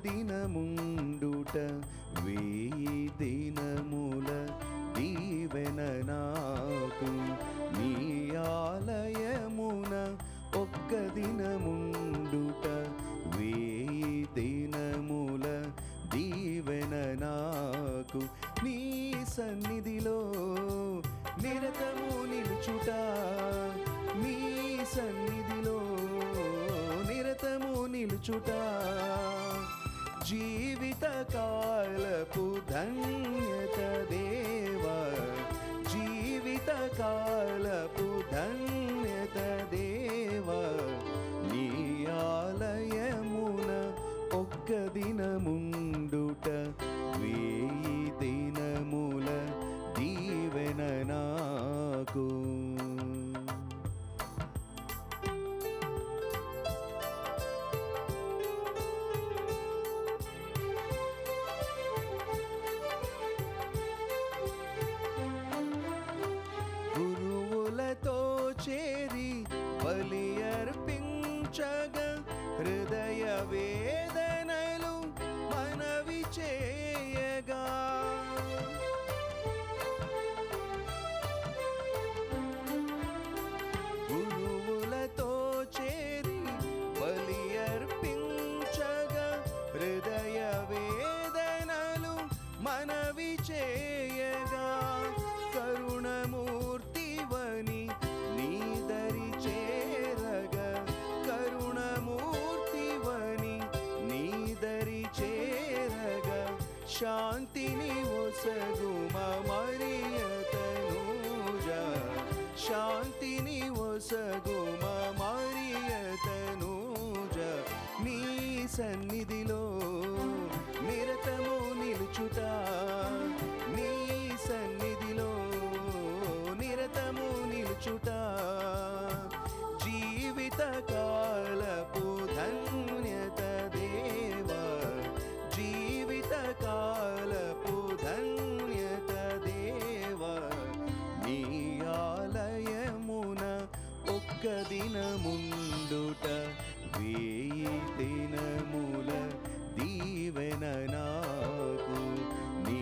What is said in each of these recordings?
దినముండుట వేయి దినముల దీవెన నాకు. నీ ఆలయమున ఒక్క దినముండుట వేయి దినముల దీవెన నాకు. నీ సన్నిధిలో నిరతము నిలుచుట, నీ సన్నిధిలో నిరతము నిలుచుట జీవిత కాలపు ధన్యత దేవా, జీవిత కాలపు ధన్యత దేవా. నీ ఆలయమున ఒక్క దినముండుట వేయి దినముల దీవెన నాకు. గురువులతో చేరి బలి అర్పించగా హృదయ వేదనలు మనవి చేయగా, గురువులతో చేరి బలి అర్పించగా హృదయ వేదనలు మనవి చేయగా, కరుణమూర్తివని నీ దరి చేరగా, కరుణమూర్తివని నీ దరి చేరగా, శాంతిని ఒసగుమా మరియ తనూజా, శాంతిని ఒసగుమా మరియ తనూజా. నీ సన్నిధిలో నిరతము నిలుచుట, నీ సన్నిధిలో నిరతము నిలుచుట జీవిత కాలపు ధన్యత దేవా, జీవిత కాలపు ధన్యత దేవా. నీ ఆలయమున ఒక్క దినముండుట వేయి దినముల దీవెన నాకు. నీ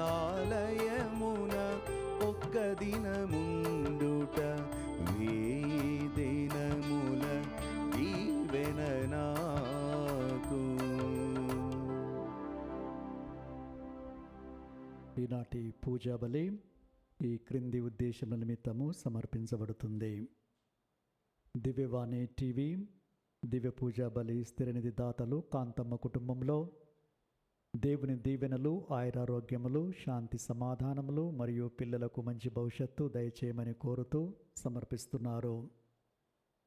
ఆలయమున ఒక్క దినముండుట వేయి దినముల దీవెన నాకు. ఈనాటి పూజా బలి ఈ క్రింది ఉద్దేశముల నిమిత్తము సమర్పించబడుతుంది. దివ్యవాణి టీవీ దివ్య పూజా బలి స్థిరనిధి దాతలు కాంతమ్మ కుటుంబంలో దేవుని దీవెనలు, ఆయురారోగ్యములు, శాంతి సమాధానములు మరియు పిల్లలకు మంచి భవిష్యత్తు దయచేయమని కోరుతూ సమర్పిస్తున్నారు.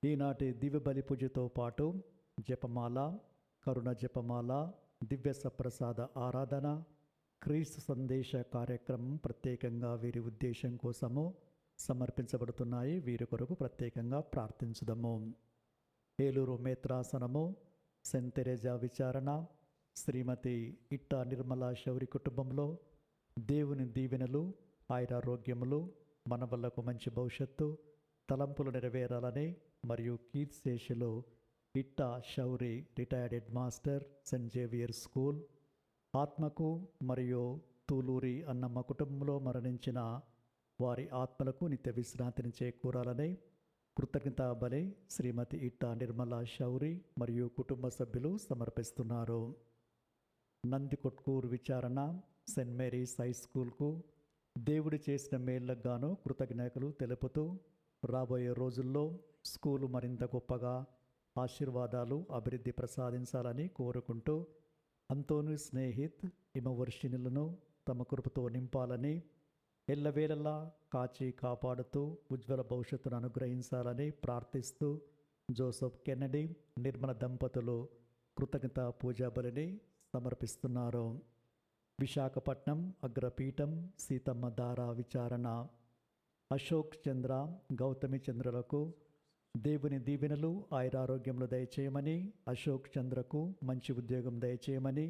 ఈనాటి దివ్య బలి పూజతో పాటు జపమాల, కరుణ జపమాల, దివ్య సప్రసాద ఆరాధన, క్రీస్తు సందేశ కార్యక్రమం ప్రత్యేకంగా వీరి ఉద్దేశం కోసము సమర్పించబడుతున్నాయి. వీరి కొరకు ప్రత్యేకంగా ప్రార్థించుదము. ఏలూరు మేత్రాసనము, సెంట్ తెరేజా విచారణ, శ్రీమతి ఇట్టా నిర్మలా శౌరి కుటుంబంలో దేవుని దీవెనలు, ఆయురారోగ్యములు, మనవళ్లకు మంచి భవిష్యత్తు, తలంపులు నెరవేరాలని మరియు కీర్తిశేషులు Itta Shouri retired head master saint Xavier school ఆత్మకు మరియు తూలూరి అన్నమ్మ కుటుంబంలో మరణించిన వారి ఆత్మలకు నిత్య విశ్రాంతిని చేకూరాలని కృతజ్ఞతా బలి శ్రీమతి ఇట్టా నిర్మలా శౌరి మరియు కుటుంబ సభ్యులు సమర్పిస్తున్నారు. నందికొట్కూరు విచారణ సెయింట్ మేరీస్ హై స్కూల్కు దేవుడు చేసిన మేళ్లకు గాను కృతజ్ఞతలు తెలుపుతూ రాబోయే రోజుల్లో స్కూలు మరింత గొప్పగా ఆశీర్వాదాలు, అభివృద్ధి ప్రసాదించాలని కోరుకుంటూ అంతోని స్నేహిత్ హిమవర్షిణులను తమ కృపతో నింపాలని, ఎల్లవేళలా కాచి కాపాడుతూ ఉజ్వల భవిష్యత్తును అనుగ్రహించాలని ప్రార్థిస్తూ జోసెఫ్ కెన్నడీ, నిర్మల దంపతులు కృతజ్ఞత పూజా బలిని సమర్పిస్తున్నారు. విశాఖపట్నం అగ్రపీఠం సీతమ్మ దారా విచారణ అశోక్ చంద్ర, గౌతమి చంద్రులకు దేవుని దీవెనలు, ఆయురారోగ్యములు దయచేయమని, అశోక్ చంద్రకు మంచి ఉద్యోగం దయచేయమని,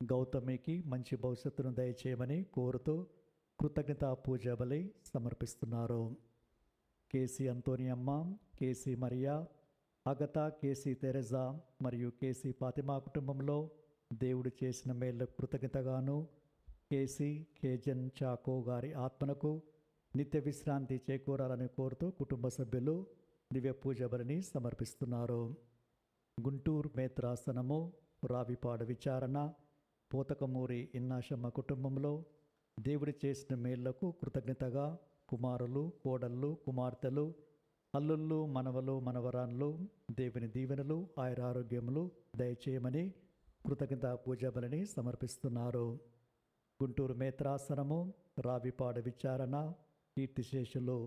గౌతమికి మంచి భవిష్యత్తును దయచేయమని కోరుతూ కృతజ్ఞతా పూజా బలి సమర్పిస్తున్నారు. KC Antoniamma, KC Maria, Agatha, KC Teresa మరియు కేసీ ఫాతిమా కుటుంబంలో దేవుడు చేసిన మేళ్ళ కృతజ్ఞతగాను కేసీ కేజన్ చాకో గారి ఆత్మనకు నిత్య విశ్రాంతి చేకూరాలని కోరుతూ కుటుంబ సభ్యులు దివ్య పూజ బలిని సమర్పిస్తున్నారు. గుంటూరు మేత్రాసనము రావిపాడు విచారణ పోతకమూరి ఇన్నాశమ్మ కుటుంబంలో దేవుడు చేసిన మేళ్లకు కృతజ్ఞతగా కుమారులు, కోడళ్ళు, కుమార్తెలు, అల్లుళ్ళు, మనవలు, మనవరాన్లు దేవుని దీవెనలు, ఆయురారోగ్యములు దయచేయమని కృతజ్ఞత పూజా బలిని సమర్పిస్తున్నారు. గుంటూరు మేత్రాసనము రావిపాడు విచారణ కీర్తిశేషులు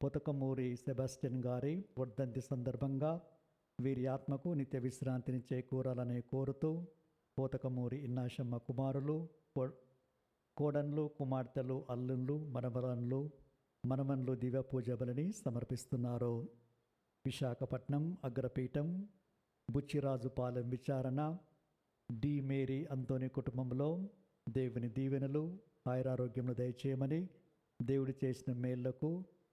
పొతకమూరి సెబాస్టియన్ గారి వర్ధంతి సందర్భంగా వీరి ఆత్మకు నిత్య విశ్రాంతిని చేకూరాలని కోరుతూ పోతకమూరి ఇన్నాశమ్మ కుమారులు, కోడన్లు, కుమార్తెలు, అల్లుళ్ళు, మనమన్లు దివ్య పూజ బలిని సమర్పిస్తున్నారు. విశాఖపట్నం అగ్రపీఠం బుచ్చిరాజుపాలెం విచారణ డి మేరీ అంతోని కుటుంబంలో దేవుని దీవెనలు, ఆయురారోగ్యములు దయచేయమని దేవుడు చేసిన మేళ్లకు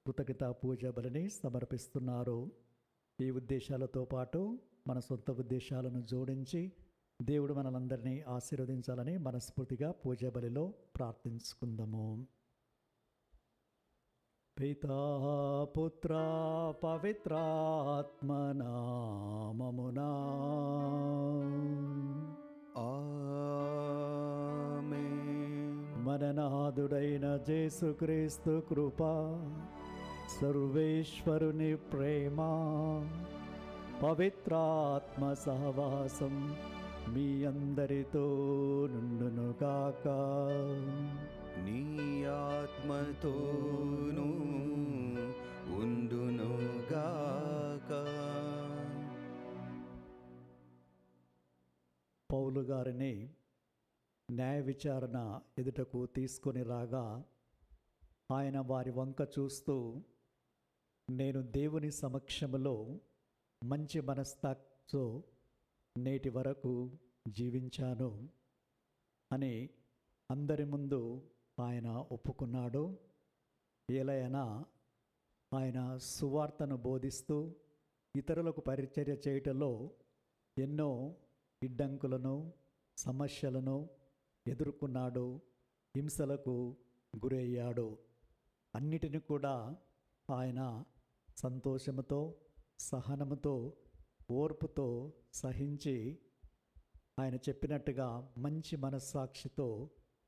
కృతజ్ఞతా పూజ బలిని సమర్పిస్తున్నారు. ఈ ఉద్దేశాలతో పాటు మన సొంత ఉద్దేశాలను జోడించి దేవుడు మనలందరినీ ఆశీర్వదించాలని మనస్ఫూర్తిగా పూజా బలిలో ప్రార్థించుకుందాము. పితా పుత్ర పవిత్రాత్మనామమునా ఆమేన్. మననాథుడైన యేసుక్రీస్తు కృప, సర్వేశ్వరుని ప్రేమ, పవిత్రాత్మ సహవాసం మీ అందరితో నుండునుగాక. నీ ఆత్మతోనూ ఉండునుగాక. పౌలు గారిని న్యాయ విచారణ ఎదుటకు తీసుకొని రాగా ఆయన వారి వంక చూస్తూ, నేను దేవుని సమక్షములో మంచి మనస్తాతో నేటి వరకు జీవించాను అని అందరి ముందు ఆయన ఒప్పుకున్నాడు. ఏలైనా ఆయన సువార్తను బోధిస్తూ ఇతరులకు పరిచర్య చేయటంలో ఎన్నో ఇడ్డంకులను, సమస్యలను ఎదుర్కొన్నాడు, హింసలకు గురయ్యాడు. అన్నిటిని కూడా ఆయన సంతోషముతో, సహనముతో, ఓర్పుతో సహించి ఆయన చెప్పినట్టుగా మంచి మనస్సాక్షితో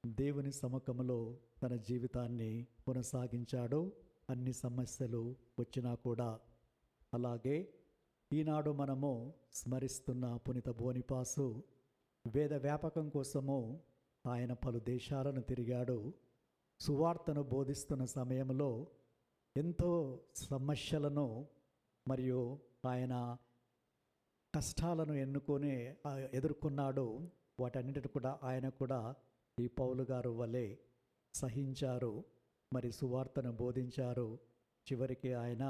దేవుని సముఖంలో తన జీవితాన్ని కొనసాగించాడు. అన్ని సమస్యలు వచ్చినా కూడా. అలాగే ఈనాడు మనము స్మరిస్తున్న పునీత బోనిపాసు వేద వ్యాపకం కోసము ఆయన పలు దేశాలను తిరిగాడు. సువార్తను బోధిస్తున్న సమయంలో ఎంతో సమస్యలను మరియు ఆయన కష్టాలను ఎదుర్కొన్నాడు. వాటన్నిటిని కూడా ఆయన కూడా ఈ పౌలు గారు వలె సహించారు, మరి సువార్తను బోధించారు. చివరికి ఆయన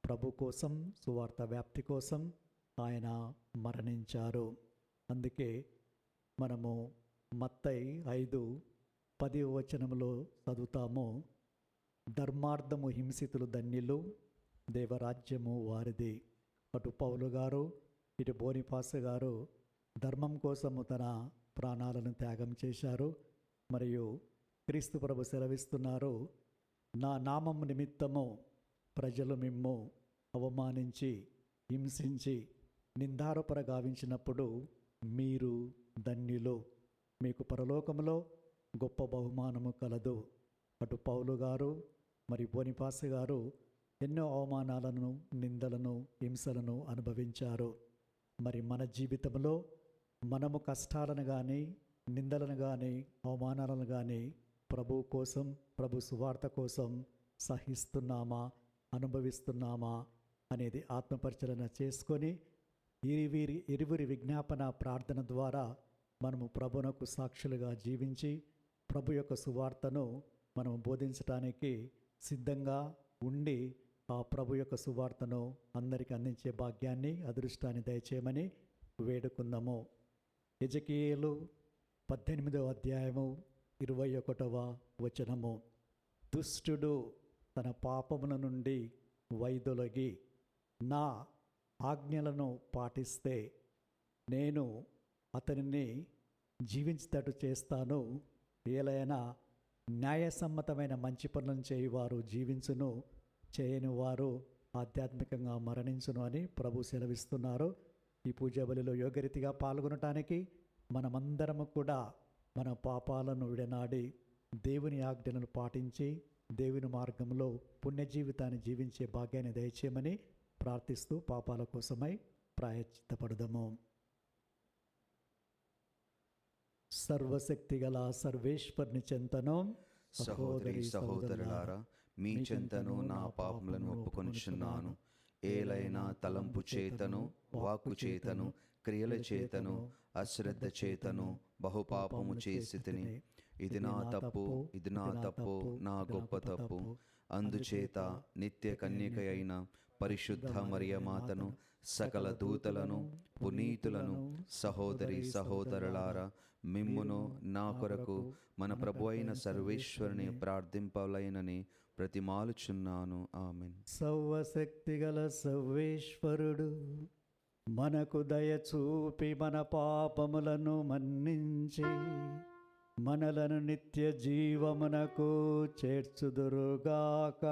ప్రభు కోసం, సువార్త వ్యాప్తి కోసం ఆయన మరణించారు. అందుకే మనము మత్తయి 5:10 చదువుతాము, ధర్మార్థము హింసితులు ధన్యులు, దేవరాజ్యము వారిది. అటు పౌలు గారు, ఇటు బోనిపాసు గారు ధర్మం కోసము తన ప్రాణాలను త్యాగం చేశారు. మరియు క్రీస్తు ప్రభు సెలవిస్తున్నారు, నా నామం నిమిత్తము ప్రజలు మిమ్ము అవమానించి, హింసించి, నిందారోపణ గావించినప్పుడు మీరు ధన్యులు, మీకు పరలోకములో గొప్ప బహుమానము కలదు. అటు పౌలు గారు మరి బోనిపాసు గారు ఎన్నో అవమానాలను, నిందలను, హింసలను అనుభవించారు. మరి మన జీవితంలో మనము కష్టాలను కానీ, నిందలను కానీ, అవమానాలను కానీ ప్రభు కోసం, ప్రభు సువార్త కోసం సహిస్తున్నామా, అనుభవిస్తున్నామా అనేది ఆత్మపరిశీలన చేసుకొని ఇరువురి విజ్ఞాపన ప్రార్థన ద్వారా మనము ప్రభునకు సాక్షులుగా జీవించి ప్రభు యొక్క సువార్తను మనము బోధించడానికి సిద్ధంగా ఉండి ఆ ప్రభు యొక్క సువార్తను అందరికీ అందించే భాగ్యాన్ని, అదృష్టాన్ని దయచేయమని వేడుకుందాము. ఎజెకియేలు 18:21 దుష్టుడు తన పాపముల నుండి వైదొలగి నా ఆజ్ఞలను పాటిస్తే నేను అతనిని జీవించేటట్టు చేస్తాను. ఏలైనా న్యాయసమ్మతమైన మంచి పనులను చేయువారు జీవించును, చేయని వారు ఆధ్యాత్మికంగా మరణించును అని ప్రభు సెలవిస్తున్నారు. ఈ పూజా బలిలో యోగ్యరీతిగా పాల్గొనటానికి మనమందరము కూడా మన పాపాలను విడనాడి దేవుని ఆజ్ఞలను పాటించి దేవుని మార్గంలో పుణ్య జీవితాన్ని జీవించే భాగ్యాన్ని దయచేయమని ప్రార్థిస్తూ పాపాల కోసమై ప్రాయశ్చిత్తపడదాము. సర్వశక్తి గల సర్వేశ్వరుని చెంతను సహోదరి సహోదరులారా, మీ చెంతను నా పాపములను ఒప్పుకొనుచున్నాను. ఏలైనా తలంపు చేతను, వాక్కు చేతను, క్రియల చేతను, అశ్రద్ధ చేతను బహుపాపము చేసి తిని. ఇది నా తప్పు, ఇది నా తప్పు, నా గొప్ప తప్పు. అందుచేత నిత్య కన్యక అయిన పరిశుద్ధ మరియమాతను, సకల దూతలను, పునీతులను, సహోదరి సహోదరులారా, మిమ్మును నా కొరకు మన ప్రభు అయిన సర్వేశ్వరుని ప్రార్థింపలైనని ప్రతిమాలుచున్నాను. ఆమెన్. సర్వశక్తి గల సర్వేశ్వరుడు మనకు దయ చూపి మన పాపములను మన్నించి మనలను నిత్య జీవమునకు చేర్చుదురుగాక.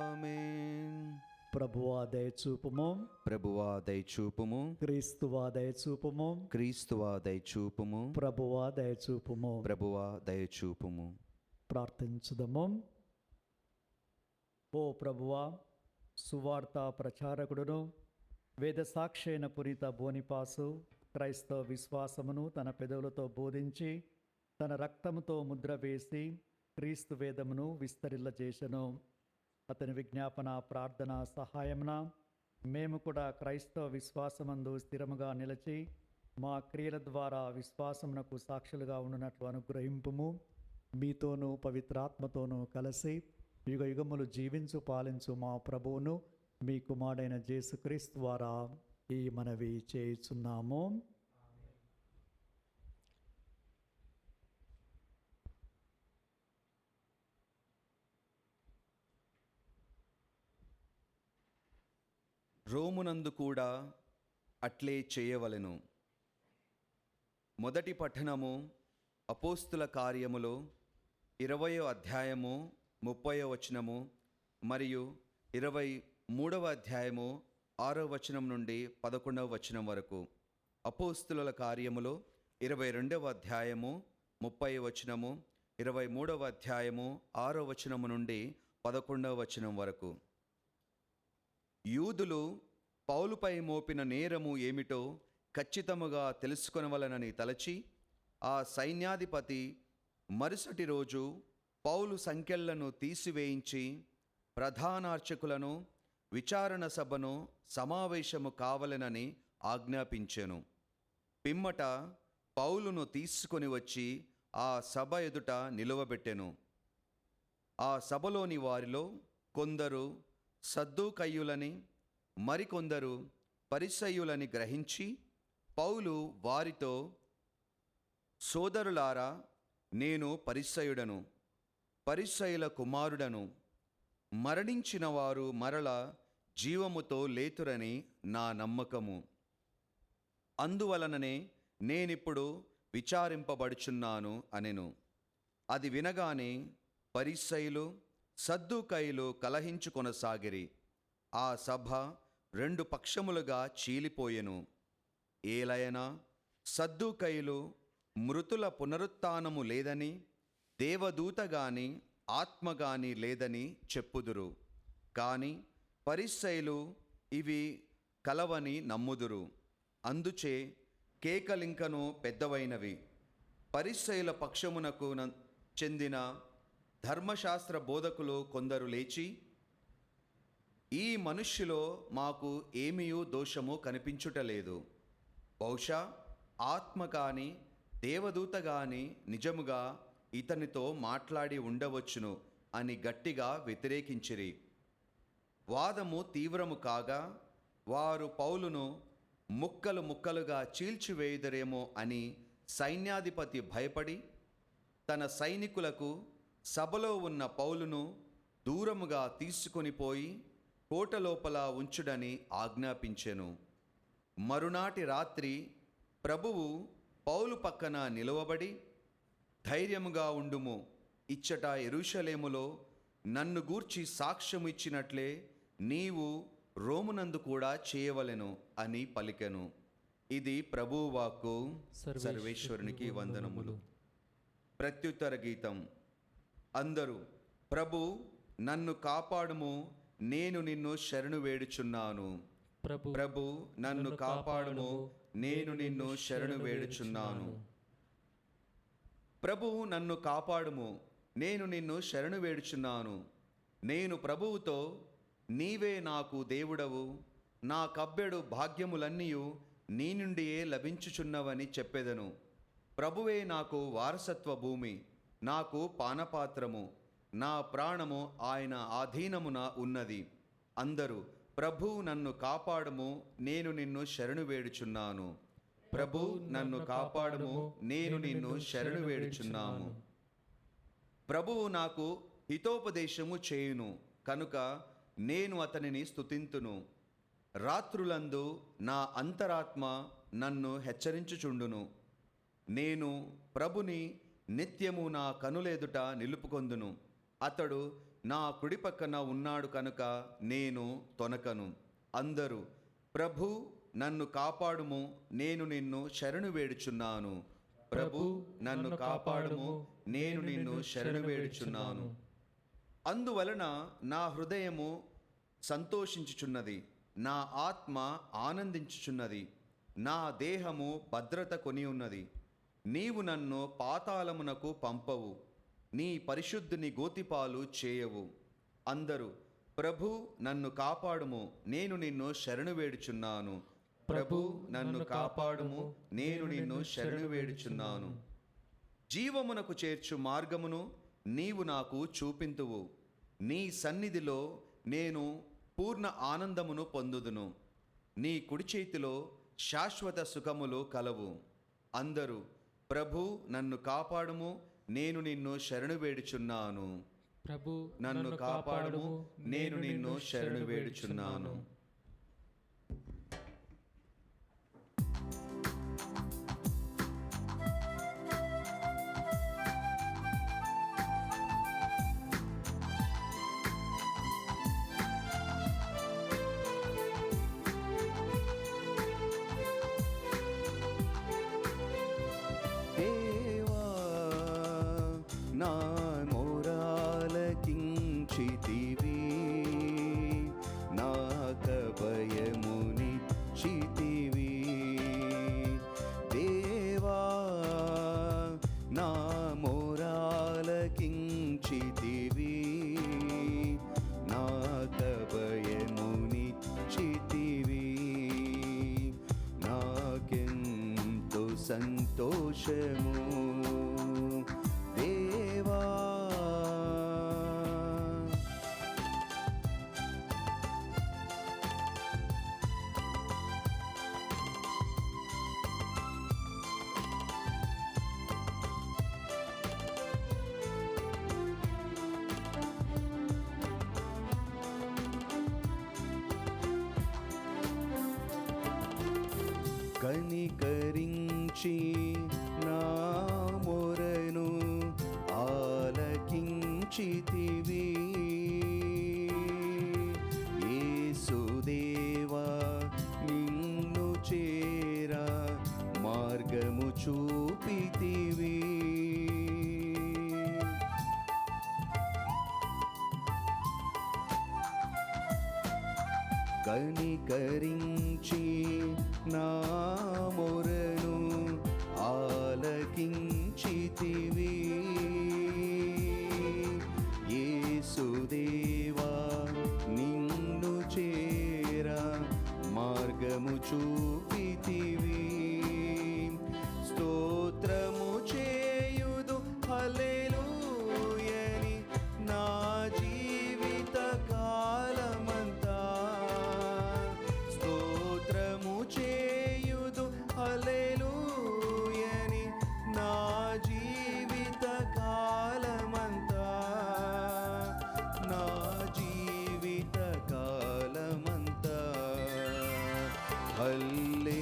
ఆమేన్. ప్రభువా దయచూపుము, ప్రభువా దయచూపుము, క్రీస్తువా దయచూపుము, క్రీస్తువా దయచూపుము, ప్రభువా దయచూపుము. ప్రభువా దయచూపుము. ప్రార్థించుదము. ఓ ప్రభువా, సువార్త ప్రచారకుడును వేద సాక్షి అయిన పునీత బోనిపాసు క్రైస్తవ విశ్వాసమును తన పెదవులతో బోధించి తన రక్తముతో ముద్ర వేసి క్రీస్తు వేదమును విస్తరిల్లజేసెను. అతని విజ్ఞాపన ప్రార్థన సహాయమున మేము కూడా క్రైస్తవ విశ్వాసమందు స్థిరముగా నిలిచి మా క్రియల ద్వారా విశ్వాసమునకు సాక్షులుగా ఉండునట్లు అనుగ్రహింపుము. మీతోనూ పవిత్రాత్మతోనూ కలిసి యుగ యుగములు జీవించు పాలించు మా ప్రభువును మీ కుమారుడైన యేసుక్రీస్తు ద్వారా ఈ మనవి చేయుచున్నాము. రోమునందు కూడా అట్లే చేయవలెను. మొదటి పఠనము అపోస్తుల కార్యములు 20వ అధ్యాయము 30వ వచనము మరియు 23వ అధ్యాయము 6వ వచనం నుండి 11వ వచనం వరకు. అపోస్తుల కార్యములు 22వ అధ్యాయము 30వ వచనము, 23వ అధ్యాయము 6వ వచనము నుండి 11వ వచనం వరకు. యూదులు పౌలుపై మోపిన నేరము ఏమిటో ఖచ్చితముగా తెలుసుకొనవలనని తలచి ఆ సైన్యాధిపతి మరుసటి రోజు పౌలు సంకెళ్లను తీసివేయించి ప్రధానార్చకులను విచారణ సభను సమావేశము కావలెనని ఆజ్ఞాపించెను. పిమ్మట పౌలును తీసుకొని వచ్చి ఆ సభ ఎదుట నిలువబెట్టెను. ఆ సభలోని వారిలో కొందరు సద్దూకయ్యులని మరికొందరు పరిసయ్యులని గ్రహించి పౌలు వారితో, సోదరులారా, నేను పరిసయ్యుడను, పరిసయ్యుల కుమారుడను. మరణించిన వారు మరల జీవముతో లేతురని నా నమ్మకము. అందువలననే నేనిప్పుడు విచారింపబడుచున్నాను అనెను. అది వినగానే పరిసయ్యులు సద్దూకయ్యులు కలహించుకొనసాగిరి. ఆ సభ 2 పక్షములుగా చీలిపోయెను. ఏలయనా సద్దూకయ్యులు మృతుల పునరుత్థానము లేదని, దేవదూత గాని ఆత్మ గాని లేదని చెప్పుదురు. కాని పరిసయ్యులు ఇవి కలవని నమ్ముదురు. అందుచే కేకలింకను పెద్దవైనవి. పరిసయ్యుల పక్షమునకు చెందిన ధర్మశాస్త్ర బోధకులు కొందరు లేచి, ఈ మనుష్యులో మాకు ఏమీయూ దోషము కనిపించుటలేదు. బహుశా ఆత్మ కాని దేవదూత గాని నిజముగా ఇతనితో మాట్లాడి ఉండవచ్చును అని గట్టిగా వ్యతిరేకించిరి. వాదము తీవ్రము కాగా వారు పౌలును ముక్కలు ముక్కలుగా చీల్చివేయుదరేమో అని సైన్యాధిపతి భయపడి తన సైనికులకు సభలో ఉన్న పౌలును దూరముగా తీసుకొని పోయి కోట లోపల ఉంచుడని ఆజ్ఞాపించెను. మరునాటి రాత్రి ప్రభువు పౌలు పక్కన నిలువబడి, ధైర్యముగా ఉండుము, ఇచ్చట యెరూషలేములో నన్ను గూర్చి సాక్ష్యము ఇచ్చినట్లే నీవు రోమునందు కూడా చేయవలెను అని పలికెను. ఇది ప్రభువు వాక్కు. సర్వేశ్వరునికి వందనములు. ప్రత్యుత్తర గీతం. అందరూ ప్రభు నన్ను కాపాడుము, నేను నిన్ను శరణు వేడుచున్నాను. ప్రభు నన్ను కాపాడుము, నేను నిన్ను శరణు వేడుచున్నాను. ప్రభు నన్ను కాపాడుము, నేను నిన్ను శరణు వేడుచున్నాను. నేను ప్రభువుతో, నీవే నాకు దేవుడవు, నా కబ్బెడు భాగ్యములన్నీయు నీ నుండియే లభించుచున్నవని చెప్పెదను. ప్రభువే నాకు వారసత్వ భూమి, నాకు పానపాత్రము, నా ప్రాణము ఆయన ఆధీనమున ఉన్నది. అందరూ ప్రభు నన్ను కాపాడుము, నేను నిన్ను శరణు వేడుచున్నాను. ప్రభు నన్ను కాపాడుము, నేను నిన్ను శరణు వేడుచున్నాను. ప్రభువు నాకు హితోపదేశము చేయును కనుక నేను అతనిని స్తుతింతును. రాత్రులందు నా అంతరాత్మ నన్ను హెచ్చరించుచుండును. నేను ప్రభుని నిత్యము నా కనులెదుట నిలుపుకొందును. అతడు నా కుడి పక్కన ఉన్నాడు కనుక నేను తొనకను. అందరూ ప్రభు నన్ను కాపాడుము, నేను నిన్ను శరణు వేడుచున్నాను. ప్రభు నన్ను కాపాడుము, నేను నిన్ను శరణు వేడుచున్నాను. అందువలన నా హృదయము సంతోషించుచున్నది, నా ఆత్మ ఆనందించుచున్నది, నా దేహము భద్రత కొని ఉన్నది. నీవు నన్ను పాతాళమునకు పంపవు, నీ పరిశుద్ధుని గోతిపాలు చేయవు. అందరూ ప్రభు నన్ను కాపాడుము, నేను నిన్ను శరణు వేడుచున్నాను. ప్రభు నన్ను కాపాడుము, నేను నిన్ను శరణు వేడుచున్నాను. జీవమునకు చేర్చు మార్గమును నీవు నాకు చూపింతువు. నీ సన్నిధిలో నేను పూర్ణ ఆనందమును పొందుదును. నీ కుడి చేతిలో శాశ్వత సుఖములు కలవు. అందరూ ప్రభు నన్ను కాపాడుము, నేను నిన్ను శరణు వేడుచున్నాను. ప్రభు నన్ను కాపాడుము, నేను నిన్ను శరణు వేడుచున్నాను. దేవా నా మొరాలకించితివి, నాకభయమునిచ్చితివి. దేవా నా మొరాలకించితివి, నాకభయమునిచ్చితివి. నాకెంతో సంతోషము దేవా. కనికరించి నా మొరను ఆలకించితివి. యేసుదేవా నిన్ను చేరా మార్గము చూపితివి. కనికరించి నా మొరను ఆలకించితివి. యేసుదేవా నిన్ను చేరా మార్గము చూపితివి. స్తోత్రము చేయుదు హల్లెలూయని నా జీవిత కాలమంతా. స్తోత్రము చేయుదు హల్లెలూయని నా జీవిత కాలమంతా. నా జీవిత కాలమంతా హల్లెలూయా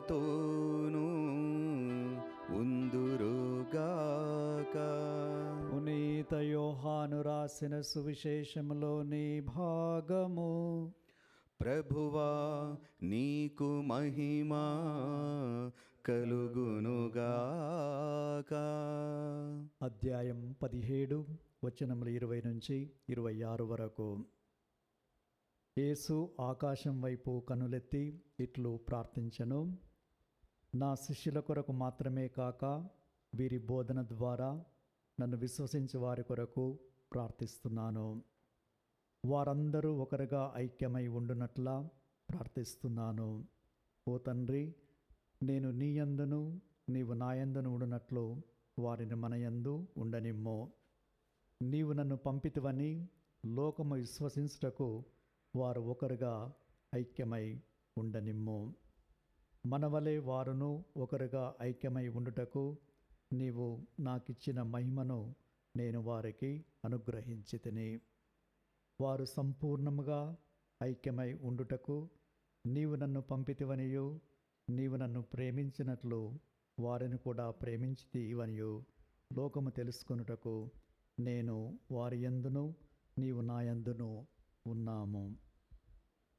మనతోనూ ఉందురుగాక. పునీత యోహాను రాసిన సువిశేషములోని భాగము. ప్రభువా నీకు మహిమ కలుగునుగాక. అధ్యాయం 17 వచనములు 20 నుంచి 26 వరకు. యేసు ఆకాశం వైపు కనులెత్తి ఇట్లు ప్రార్థించెను: నా శిష్యుల కొరకు మాత్రమే కాక వీరి బోధన ద్వారా నన్ను విశ్వసించే వారి కొరకు ప్రార్థిస్తున్నాను. వారందరూ ఒకరుగా ఐక్యమై ఉండునట్లా ప్రార్థిస్తున్నాను. ఓ తండ్రి, నేను నీ యందును నీవు నా యందును ఉండునట్లు వారిని మన యందు ఉండనిమ్ము. నీవు నన్ను పంపితివని లోకము విశ్వసించుటకు వారు ఒకరుగా ఐక్యమై ఉండనిమ్ము. మనవలే వారును ఒకరుగా ఐక్యమై ఉండుటకు నీవు నాకిచ్చిన మహిమను నేను వారికి అనుగ్రహించితిని. వారు సంపూర్ణముగా ఐక్యమై ఉండుటకు నీవు నన్ను పంపితివనియు నీవు నన్ను ప్రేమించినట్లు వారిని కూడా ప్రేమించితివనియు లోకము తెలుసుకొనుటకు నేను వారి యందును నీవు నా యందును ఉన్నాము.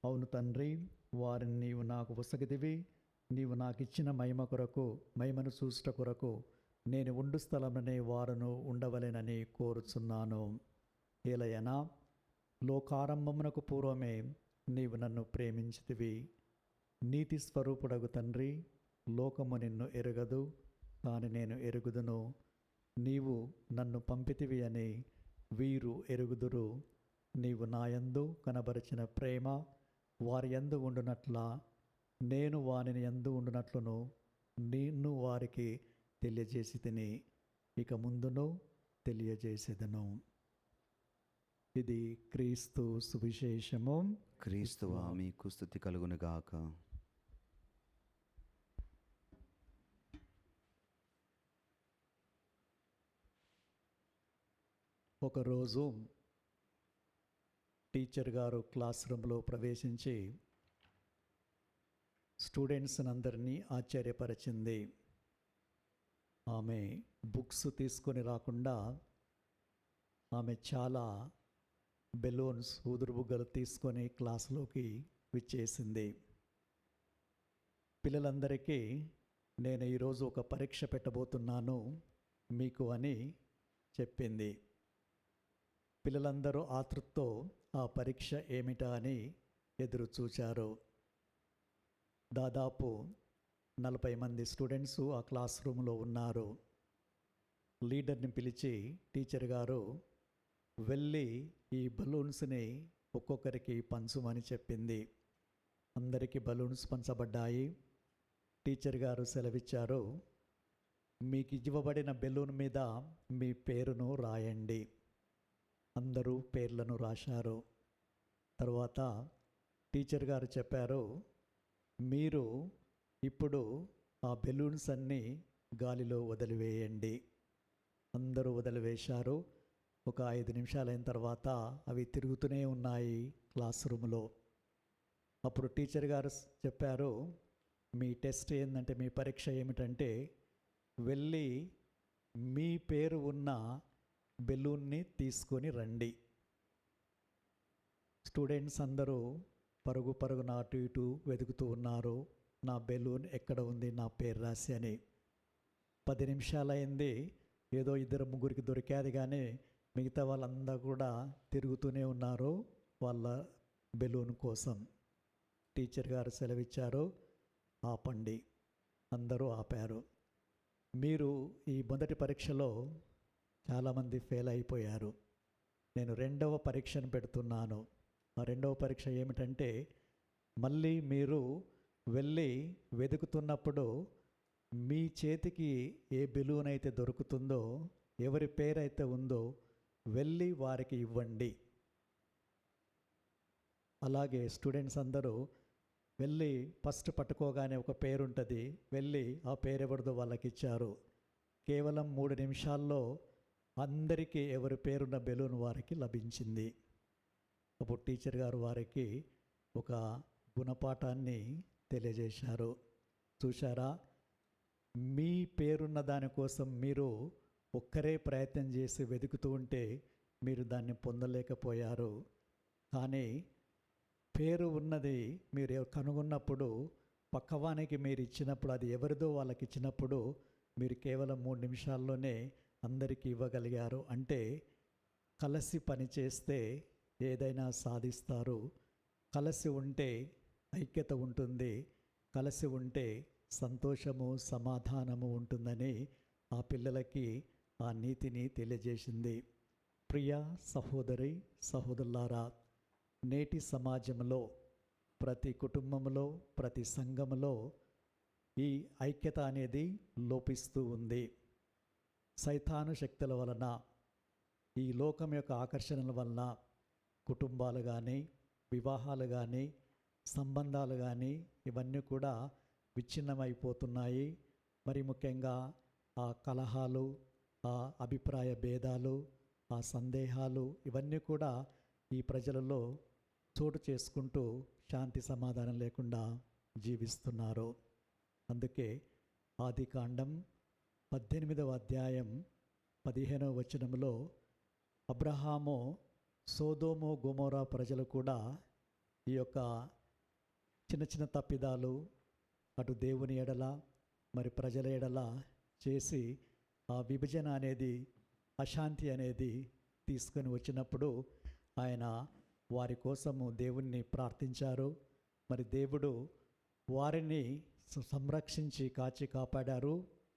అవును తండ్రి, వారిని నీవు నాకు ఉసగితివి. నీవు నాకిచ్చిన మహిమను చూసుట కొరకు నేను ఉండు స్థలమునే వారును ఉండవలెనని కోరుచున్నాను. ఏలయనా లోకారంభమునకు పూర్వమే నీవు నన్ను ప్రేమించితివి. నీతి స్వరూపుడగు తండ్రి, లోకము నిన్ను ఎరుగదు, కానీ నేను ఎరుగుదును. నీవు నన్ను పంపితివి అని వీరు ఎరుగుదురు. నీవు నాయందు కనబరిచిన ప్రేమ వారి యందు ఉండునట్లా నేను వారిని యందు ఉండునట్లును నిన్ను వారికి తెలియజేసితిని, ఇక ముందును తెలియజేసేదను. ఇది క్రీస్తు సువిశేషము. క్రీస్తువా మీకు స్తుతి కలుగునుగాక. ఒకరోజు టీచర్ గారు క్లాస్ రూమ్లో ప్రవేశించి స్టూడెంట్స్ అందరినీ ఆశ్చర్యపరిచింది. ఆమె బుక్స్ తీసుకొని రాకుండా ఆమె చాలా బెలూన్స్, ఊదురుబుగ్గలు తీసుకొని క్లాసులోకి విచ్చేసింది. పిల్లలందరికీ నేను ఈరోజు ఒక పరీక్ష పెట్టబోతున్నాను మీకు అని చెప్పింది. పిల్లలందరూ ఆతృతతో ఆ పరీక్ష ఏమిటా అని ఎదురు చూచారు. దాదాపు 40 మంది స్టూడెంట్స్ ఆ క్లాస్ రూమ్లో ఉన్నారు. లీడర్ని పిలిచి టీచర్ గారు వెళ్ళి ఈ బలూన్స్ని ఒక్కొక్కరికి పంచుమని చెప్పింది. అందరికీ బలూన్స్ పంచబడ్డాయి. టీచర్ గారు సెలవిచ్చారు, మీకు ఇవ్వబడిన బెలూన్ మీద మీ పేరును రాయండి. అందరూ పేర్లను రాశారు. తర్వాత టీచర్ గారు చెప్పారు, మీరు ఇప్పుడు ఆ బెలూన్స్ అన్నీ గాలిలో వదిలివేయండి. అందరూ వదిలివేశారు. ఒక 5 నిమిషాలైన తర్వాత అవి తిరుగుతూనే ఉన్నాయి క్లాస్ రూమ్లో. అప్పుడు టీచర్ గారు చెప్పారు, మీ టెస్ట్ ఏంటంటే, మీ పరీక్ష ఏమిటంటే, వెళ్ళి మీ పేరు ఉన్న బెలూన్ని తీసుకొని రండి. స్టూడెంట్స్ అందరూ పరుగున అటు ఇటు వెతుకుతూ ఉన్నారు, నా బెలూన్ ఎక్కడ ఉంది, నా పేరు రాసి అని. 10 నిమిషాలైంది. ఏదో 2-3 దొరికాది, కానీ మిగతా వాళ్ళందరూ కూడా తిరుగుతూనే ఉన్నారు వాళ్ళ బెలూన్ కోసం. టీచర్ గారు సెలవిచ్చారు, ఆపండి. అందరూ ఆపారు. మీరు ఈ మొదటి పరీక్షలో చాలామంది ఫెయిల్ అయిపోయారు. నేను 2వ పరీక్షను పెడుతున్నాను. ఆ 2వ పరీక్ష ఏమిటంటే, మళ్ళీ మీరు వెళ్ళి వెతుకుతున్నప్పుడు మీ చేతికి ఏ బెలూన్ అయితే దొరుకుతుందో, ఎవరి పేరైతే ఉందో వెళ్ళి వారికి ఇవ్వండి. అలాగే స్టూడెంట్స్ అందరూ వెళ్ళి ఫస్ట్ పట్టుకోగానే ఒక పేరు ఉంటుంది, వెళ్ళి ఆ పేరు ఎవరిదో వాళ్ళకి ఇచ్చారు. కేవలం 3 నిమిషాల్లో అందరికీ ఎవరి పేరున్న బెలూన్ వారికి లభించింది. అప్పుడు టీచర్ గారు వారికి ఒక గుణపాఠాన్ని తెలియజేశారు. చూశారా, మీ పేరున్న దానికోసం మీరు ఒక్కరే ప్రయత్నం చేసి వెతుకుతూ ఉంటే మీరు దాన్ని పొందలేకపోయారు. కానీ పేరు ఉన్నది మీరు కనుగొన్నప్పుడు, పక్కవానికి మీరు ఇచ్చినప్పుడు, అది ఎవరిదో వాళ్ళకి ఇచ్చినప్పుడు మీరు కేవలం 3 నిమిషాల్లోనే అందరికీ ఇవ్వగలిగారు. అంటే కలిసి పనిచేస్తే ఏదైనా సాధిస్తారు. కలిసి ఉంటే ఐక్యత ఉంటుంది. కలిసి ఉంటే సంతోషము, సమాధానము ఉంటుందని ఆ పిల్లలకి ఆ నీతిని తెలియజేసింది. ప్రియ సహోదరి సహోదరులారా, నేటి సమాజంలో ప్రతి కుటుంబంలో, ప్రతి సంఘంలో ఈ ఐక్యత అనేది లోపిస్తూ ఉంది. సైతాను శక్తుల వలన, ఈ లోకం యొక్క ఆకర్షణల వలన కుటుంబాలు కానీ, వివాహాలు కానీ, సంబంధాలు కానీ ఇవన్నీ కూడా విచ్ఛిన్నమైపోతున్నాయి. మరి ముఖ్యంగా ఆ కలహాలు, ఆ అభిప్రాయ భేదాలు, ఆ సందేహాలు ఇవన్నీ కూడా ఈ ప్రజలలో చోటు చేసుకుంటూ శాంతి సమాధానం లేకుండా జీవిస్తున్నారు. అందుకే ఆదికాండం 18వ అధ్యాయం 15వ వచనంలో అబ్రహాము, సోదోము గొమొరా ప్రజలు కూడా ఈ యొక్క చిన్న చిన్న తప్పిదాలు అటు దేవుని ఎడల మరి ప్రజల ఎడల చేసి ఆ విభజన అనేది, అశాంతి అనేది తీసుకొని వచ్చినప్పుడు ఆయన వారి కోసము దేవుణ్ణి ప్రార్థించారు. మరి దేవుడు వారిని సంరక్షించి కాచి కాపాడారు.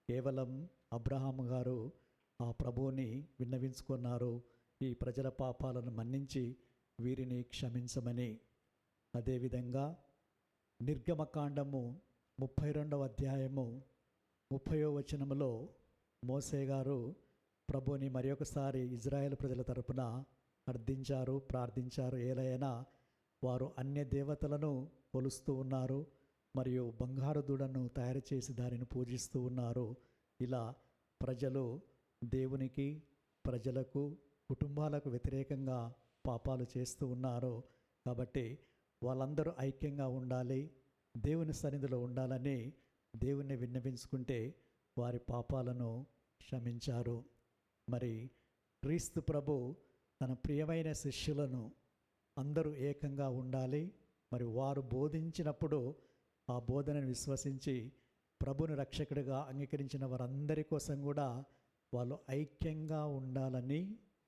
కేవలం అబ్రహాము గారు ఆ ప్రభువుని విన్నవించుకున్నారు, ఈ ప్రజల పాపాలను మన్నించి వీరిని క్షమించమని. అదేవిధంగా నిర్గమకాండము 32వ అధ్యాయము 30వ వచనములో మోసే గారు ప్రభువుని మరి ఒకసారి ఇజ్రాయేల్ ప్రజల తరపున అర్థించారు, ప్రార్థించారు. ఏలైనా వారు అన్య దేవతలను కొలుస్తూ ఉన్నారు, మరియు బంగారు దూడను తయారు చేసి దానిని పూజిస్తూ ఉన్నారు. ఇలా ప్రజలు దేవునికి, ప్రజలకు, కుటుంబాలకు వ్యతిరేకంగా పాపాలు చేస్తూ ఉన్నారు. కాబట్టి వాళ్ళందరూ ఐక్యంగా ఉండాలి, దేవుని సన్నిధిలో ఉండాలని దేవుణ్ణి విన్నవించుకుంటే వారి పాపాలను క్షమించారు. మరి క్రీస్తు ప్రభు తన ప్రియమైన శిష్యులను అందరూ ఏకంగా ఉండాలి, మరి వారు బోధించినప్పుడు ఆ బోధనను విశ్వసించి ప్రభుని రక్షకుడిగా అంగీకరించిన వారందరి కోసం కూడా వాళ్ళు ఐక్యంగా ఉండాలని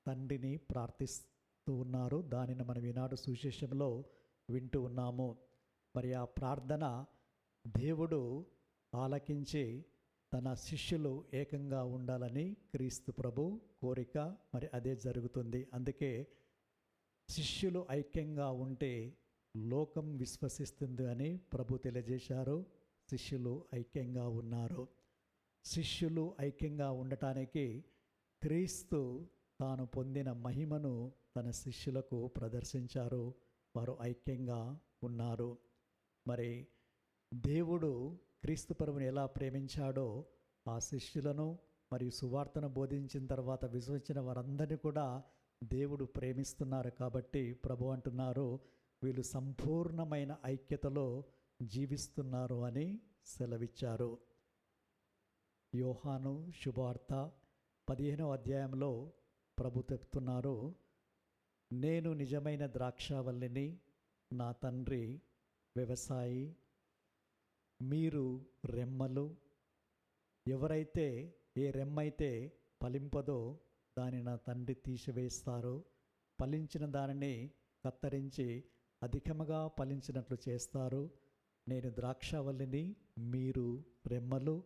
తండ్రిని ప్రార్థిస్తూ ఉన్నారు. దానిని మనం ఈనాడు సువిశేషంలో వింటూ ఉన్నాము. మరి ఆ ప్రార్థన దేవుడు ఆలకించి తన శిష్యులు ఏకంగా ఉండాలని క్రీస్తు ప్రభు కోరిక. మరి అదే జరుగుతుంది. అందుకే శిష్యులు ఐక్యంగా ఉంటే లోకం విశ్వసిస్తుంది అని ప్రభు తెలియజేశారు. శిష్యులు ఐక్యంగా ఉన్నారు. శిష్యులు ఐక్యంగా ఉండటానికి క్రీస్తు తాను పొందిన మహిమను తన శిష్యులకు ప్రదర్శించారు. వారు ఐక్యంగా ఉన్నారు. మరి దేవుడు క్రీస్తు ప్రభుని ఎలా ప్రేమించాడో ఆ శిష్యులను మరియు సువార్తను బోధించిన తర్వాత విశ్వసించిన వారందరినీ కూడా దేవుడు ప్రేమిస్తున్నారు. కాబట్టి ప్రభు అంటున్నారు, వీళ్ళు సంపూర్ణమైన ఐక్యతలో జీవిస్తున్నారు అని సెలవిచ్చారు. యోహాను శుభవార్త 15వ అధ్యాయంలో ప్రభు చెప్తున్నారు, నేను నిజమైన ద్రాక్షావల్లిని, నా తండ్రి వ్యవసాయి, మీరు రెమ్మలు. ఎవరైతే ఏ రెమ్మైతే ఫలింపదో దాన్ని నా తండ్రి తీసివేస్తారు. ఫలించిన దానిని కత్తరించి అధికముగా ఫలించినట్లు చేస్తారు. నేను ద్రాక్షావల్లిని, మీరు రెమ్మలు.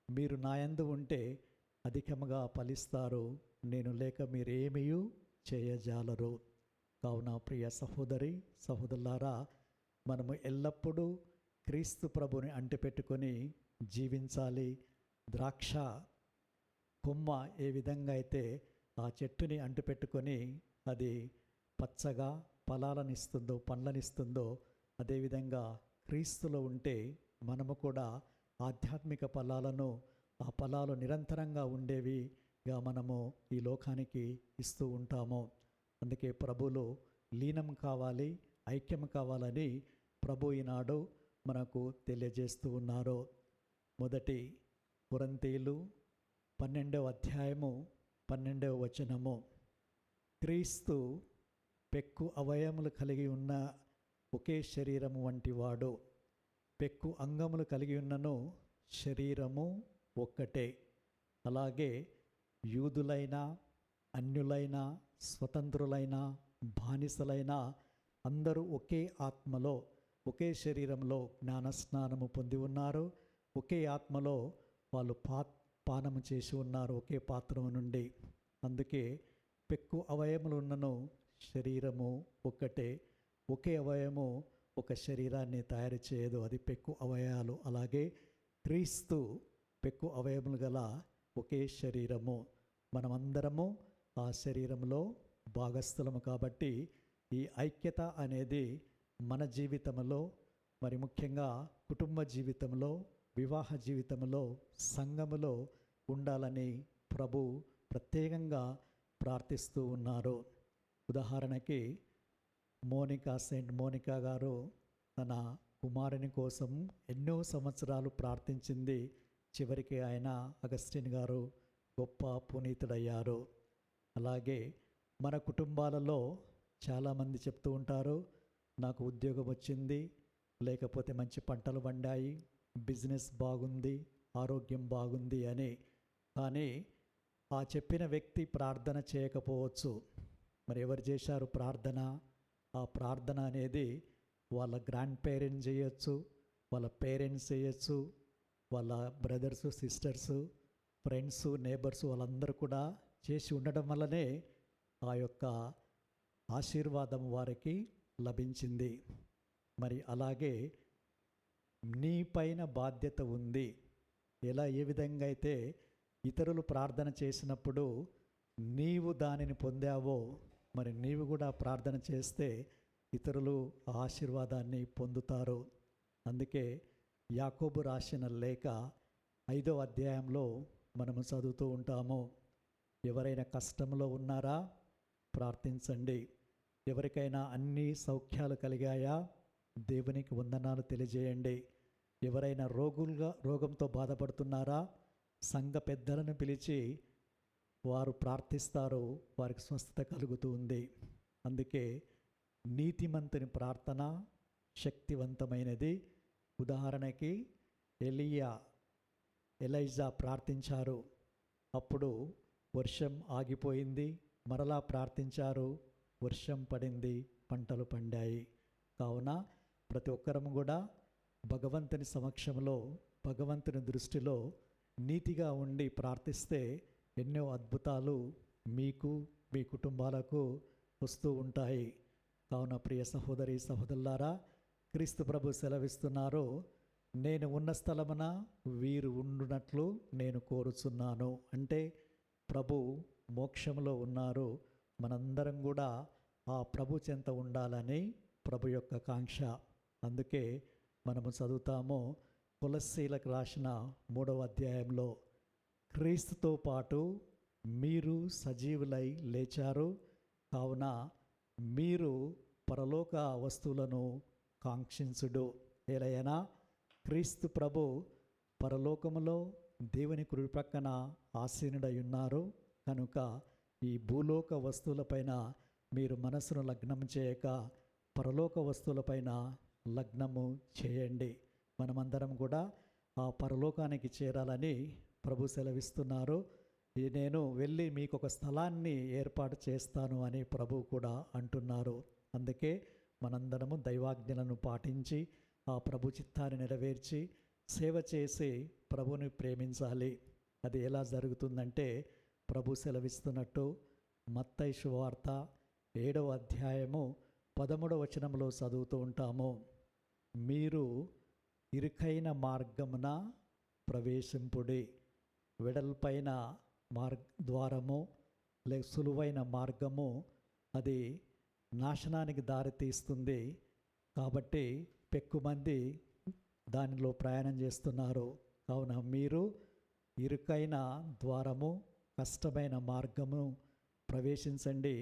మీరు నా యందు ఉంటే అధికముగా ఫలిస్తారు, నేను లేక మీరేమీ చేయజాలరు. కావున ప్రియ సహోదరి సహోదరులారా, మనము ఎల్లప్పుడూ క్రీస్తు ప్రభుని అంటిపెట్టుకొని జీవించాలి. ద్రాక్ష కొమ్మ ఏ విధంగా అయితే ఆ చెట్టుని అంటిపెట్టుకొని అది పచ్చగా ఫలాలనిస్తుందో, పండ్లనిస్తుందో, అదేవిధంగా క్రీస్తులో ఉంటే మనము కూడా ఆధ్యాత్మిక ఫలాలను, ఆ ఫలాలు నిరంతరంగా ఉండేవిగా మనము ఈ లోకానికి ఇస్తూ ఉంటాము. అందుకే ప్రభులో లీనం కావాలి, ఐక్యం కావాలని ప్రభు ఈనాడు మనకు తెలియజేస్తూ ఉన్నారు. మొదటి కొరింథీయులు 12వ అధ్యాయము 12వ వచనము. క్రీస్తు పెక్కు అవయములు కలిగి ఉన్న ఒకే శరీరము వంటి వాడు. పెక్కు అంగములు కలిగి ఉన్నను శరీరము ఒక్కటే. అలాగే యూదులైన, అన్యులైన, స్వతంత్రులైన, బానిసలైన అందరూ ఒకే ఆత్మలో, ఒకే శరీరంలో జ్ఞానస్నానము పొంది ఉన్నారు. ఒకే ఆత్మలో వాళ్ళు పానము చేసి ఉన్నారు, ఒకే పాత్రము నుండి. అందుకే పెక్కు అవయములు ఉన్నను శరీరము ఒక్కటే. ఒకే అవయము ఒక శరీరాన్ని తయారు చేయదు, అది పెక్కు అవయవాలు. అలాగే క్రీస్తు పెక్కు అవయములు గల ఒకే శరీరము. మనమందరము ఆ శరీరంలో భాగస్థులము. కాబట్టి ఈ ఐక్యత అనేది మన జీవితంలో, మరి ముఖ్యంగా కుటుంబ జీవితంలో, వివాహ జీవితంలో, సంఘములో ఉండాలని ప్రభు ప్రత్యేకంగా ప్రార్థిస్తూ ఉన్నారు. ఉదాహరణకి సెయింట్ మోనికా గారు తన కుమారుని కోసం ఎన్నో సంవత్సరాలు ప్రార్థించింది. చివరికి ఆయన అగస్టిన్ గారు గొప్ప పునీతుడయ్యారు. అలాగే మన కుటుంబాలలో చాలామంది చెప్తూ ఉంటారు, నాకు ఉద్యోగం వచ్చింది, లేకపోతే మంచి పంటలు పండాయి, బిజినెస్ బాగుంది, ఆరోగ్యం బాగుంది అని. కానీ ఆ చెప్పిన వ్యక్తి ప్రార్థన చేయకపోవచ్చు. మరి ఎవరు చేశారు ప్రార్థన? ఆ ప్రార్థన అనేది వాళ్ళ గ్రాండ్ పేరెంట్స్ చేయొచ్చు, వాళ్ళ పేరెంట్స్ చేయొచ్చు, వాళ్ళ బ్రదర్సు, సిస్టర్సు, ఫ్రెండ్స్, నేబర్స్ వాళ్ళందరూ కూడా చేసి ఉండడం వల్లనే ఆ యొక్క ఆశీర్వాదం వారికి లభించింది. మరి అలాగే నీ పైన బాధ్యత ఉంది. ఏ విధంగా అయితే ఇతరులు ప్రార్థన చేసినప్పుడు నీవు దానిని పొందావో, మరి నీవు కూడా ప్రార్థన చేస్తే ఇతరులు ఆశీర్వాదాన్ని పొందుతారు. అందుకే యాకోబు రాసిన లేఖ 5వ అధ్యాయంలో మనము చదువుతూ ఉంటాము, ఎవరైనా కష్టంలో ఉన్నారా ప్రార్థించండి. ఎవరికైనా అన్ని సౌఖ్యాలు కలిగాయా దేవునికి వందనాలు తెలియజేయండి. ఎవరైనా రోగంతో బాధపడుతున్నారా సంఘ పెద్దలను పిలిచి వారు ప్రార్థిస్తారు, వారికి స్వస్థత కలుగుతుంది. అందుకే నీతిమంతుని ప్రార్థన శక్తివంతమైనది. ఉదాహరణకి ఎలైజా ప్రార్థించారు, అప్పుడు వర్షం ఆగిపోయింది. మరలా ప్రార్థించారు, వర్షం పడింది, పంటలు పండాయి. కావున ప్రతి ఒక్కరము కూడా భగవంతుని సమక్షంలో, భగవంతుని దృష్టిలో నీతిగా ఉండి ప్రార్థిస్తే ఎన్నో అద్భుతాలు మీకు, మీ కుటుంబాలకు వస్తూ ఉంటాయి. కావున ప్రియ సహోదరి సహోదరులారా, క్రీస్తు ప్రభు సెలవిస్తున్నారు, నేను ఉన్న స్థలమున వీరు ఉండునట్లు నేను కోరుచున్నాను. అంటే ప్రభు మోక్షంలో ఉన్నారు. మనందరం కూడా ఆ ప్రభు చెంత ఉండాలని ప్రభు యొక్క కాంక్ష. అందుకే మనము చదువుతాము కొలస్సీలకు రాసిన 3వ అధ్యాయంలో, క్రీస్తుతో పాటు మీరు సజీవులై లేచారు, కావున మీరు పరలోక వస్తువులను కాంక్షించుడు. ఎలయనా క్రీస్తు ప్రభు పరలోకములో దేవుని కుడి ప్రక్కన ఆసీనుడై ఉన్నారు. కనుక ఈ భూలోక వస్తువులపైన మీరు మనసును లగ్నం చేయక పరలోక వస్తువులపైన లగ్నము చేయండి. మనమందరం కూడా ఆ పరలోకానికి చేరాలని ప్రభు సెలవిస్తున్నారు. నేను వెళ్ళి మీకు ఒక స్థలాన్ని ఏర్పాటు చేస్తాను అని ప్రభు కూడా అంటున్నారు. అందుకే మనందరము దైవాజ్ఞలను పాటించి ఆ ప్రభు చిత్తాన్ని నెరవేర్చి సేవ చేసి ప్రభుని ప్రేమించాలి. అది ఎలా జరుగుతుందంటే ప్రభు సెలవిస్తున్నట్టు మత్తయి శుభవార్త 7వ అధ్యాయము 13వ వచనంలో చదువుతూ ఉంటాము, మీరు ఇరుకైన మార్గమున ప్రవేశింపుడి, వెడల్పైన ద్వారము సులువైన మార్గము అది నాశనానికి దారితీస్తుంది. కాబట్టి పెక్కుమంది దానిలో ప్రయాణం చేస్తున్నారు. కావున మీరు ఇరుకైన ద్వారము, కష్టమైన మార్గము ప్రవేశించండి,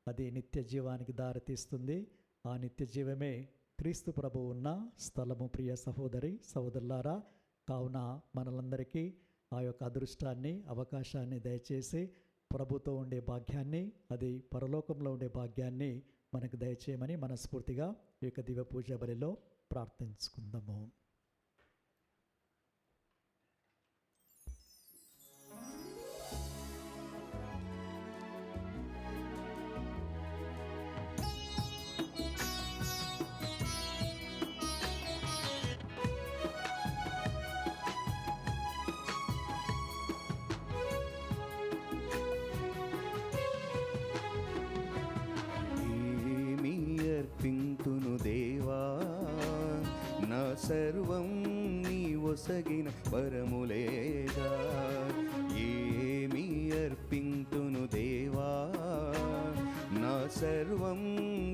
అది నిత్య జీవానికి దారితీస్తుంది. ఆ నిత్య జీవమే క్రీస్తు ప్రభు ఉన్న స్థలము. ప్రియ సహోదరి సహోదరులారా, కావున మనలందరికీ ఆ యొక్క అదృష్టాన్ని, అవకాశాన్ని దయచేసి ప్రభుతో ఉండే భాగ్యాన్ని, అది పరలోకంలో ఉండే భాగ్యాన్ని మనకు దయచేయమని మనస్ఫూర్తిగా ఈ యొక్క దివ్య పూజ బలిలో ప్రార్థించుకుందాము. అర్పింతును దేవా, నా సర్వం నీ ఒసగిన వరములేగా. ఏమి అర్పింతును దేవా, నా సర్వం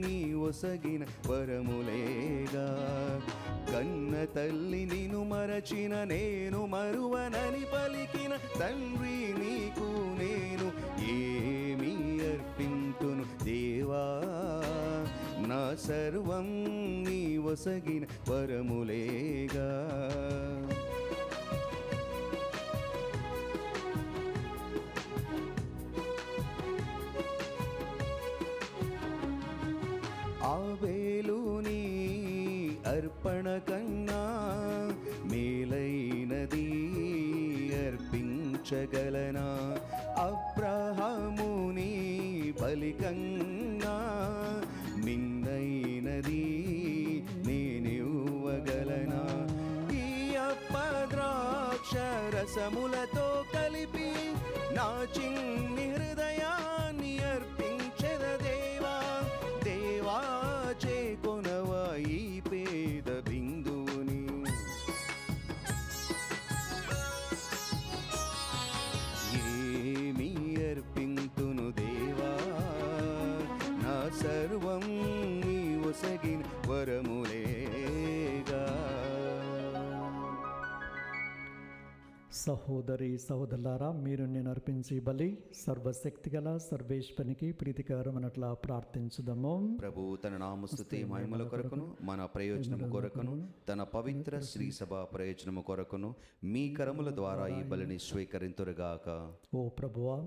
నీ ఒసగిన వరములేగా. కన్న తల్లి నిన్ను మరచిన నేను మరువనని పలికిన తండ్రి నీకు నేను. ఏమి అర్పింతును దేవా, నా సర్వం నీ ఒసగిన వరములేగా. ఆబేలుని అర్పణ కన్నా మేలైనది అర్పించగలనా? అబ్రహాముని బలి కన్నా మిన్నైనది నేనివ్వగలనా? ఈ అప్పద్రాక్ష రసములతో కలిపి నా చిన్ని హృదయాన్ని అర్పించెద దేవా. దేవా చేకొనవా ఈ పేద బిందువుని. ఏమి అర్పింతును దేవా, నా సర్వం నీ ఒసగిన వరములేగా. సహోదరి సహోదరులారా, మీరు నేను అర్పించి బలి సర్వశక్తి గల సర్వేశ్వరునికి ప్రీతికరమనట్లా ప్రార్థించుదాము. ప్రభు తన నామస్తుతి మహిమల కొరకును మన ప్రయోజనము కొరకును తన పవిత్ర శ్రీ సభ ప్రయోజనము కొరకును మీ కరముల ద్వారా ఈ బలిని స్వీకరింతురుగాక. ఓ ప్రభువా,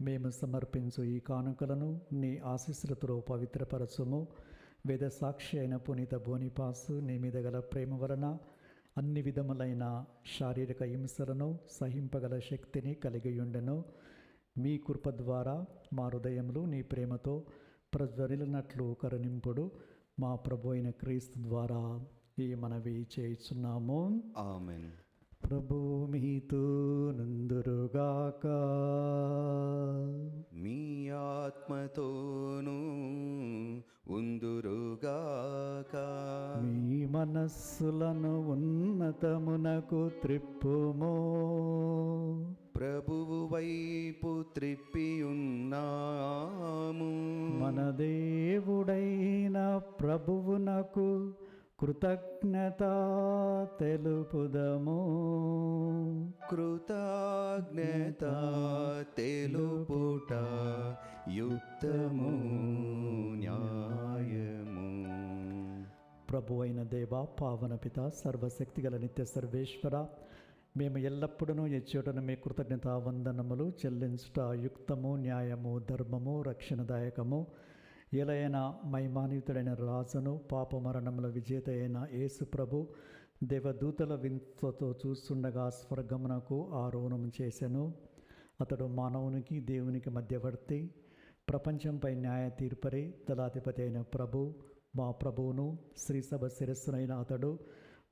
మేము సమర్పించు ఈ కానుకలను నీ ఆశీస్సులతో పవిత్రపరచుము. వేద సాక్షి అయిన పునీత బోనిపాసు నీ మీద గల ప్రేమ వలన అన్ని విధములైన శారీరక హింసలను సహింపగల శక్తిని కలిగియుండెను. మీ కృప ద్వారా మా హృదయములు నీ ప్రేమతో ప్రజ్వరిల్లినట్లు కరుణింపుడు. మా ప్రభు అయిన క్రీస్తు ద్వారా ఈ మనవి చేయుచున్నాము. ఆమేన్. ప్రభు మీతో నుందురుగాక. మీ ఆత్మతోనూ ఉందురుగాక. మీ మనస్సులను ఉన్నతమునకు త్రిప్పుము. ప్రభువు వైపు త్రిప్పియున్నాము. మన దేవుడైన ప్రభువునకు కృతజ్ఞత తెలుపుదము. కృతజ్ఞత తెలుపుట యుక్తము న్యాయము. ప్రభు అయిన దేవ, పావన పిత, సర్వశక్తిగల నిత్య సర్వేశ్వర, మేము ఎల్లప్పుడూ ఎచ్చోటను మీ కృతజ్ఞత వందనములు చెల్లించుట యుక్తము, న్యాయము, ధర్మము, రక్షణదాయకము. ఎలైన మహిమాన్వితుడైన రాజును, పాపమరణముల విజేత అయిన యేసు ప్రభు దేవదూతల వింతతో చూస్తుండగా స్వర్గమునకు ఆరోహణం చేసెను. అతడు మానవునికి దేవునికి మధ్యవర్తి, ప్రపంచంపై న్యాయ తీర్పరి, దళాధిపతి అయిన ప్రభు. మా ప్రభువును శ్రీసభ శిరస్సునైన అతడు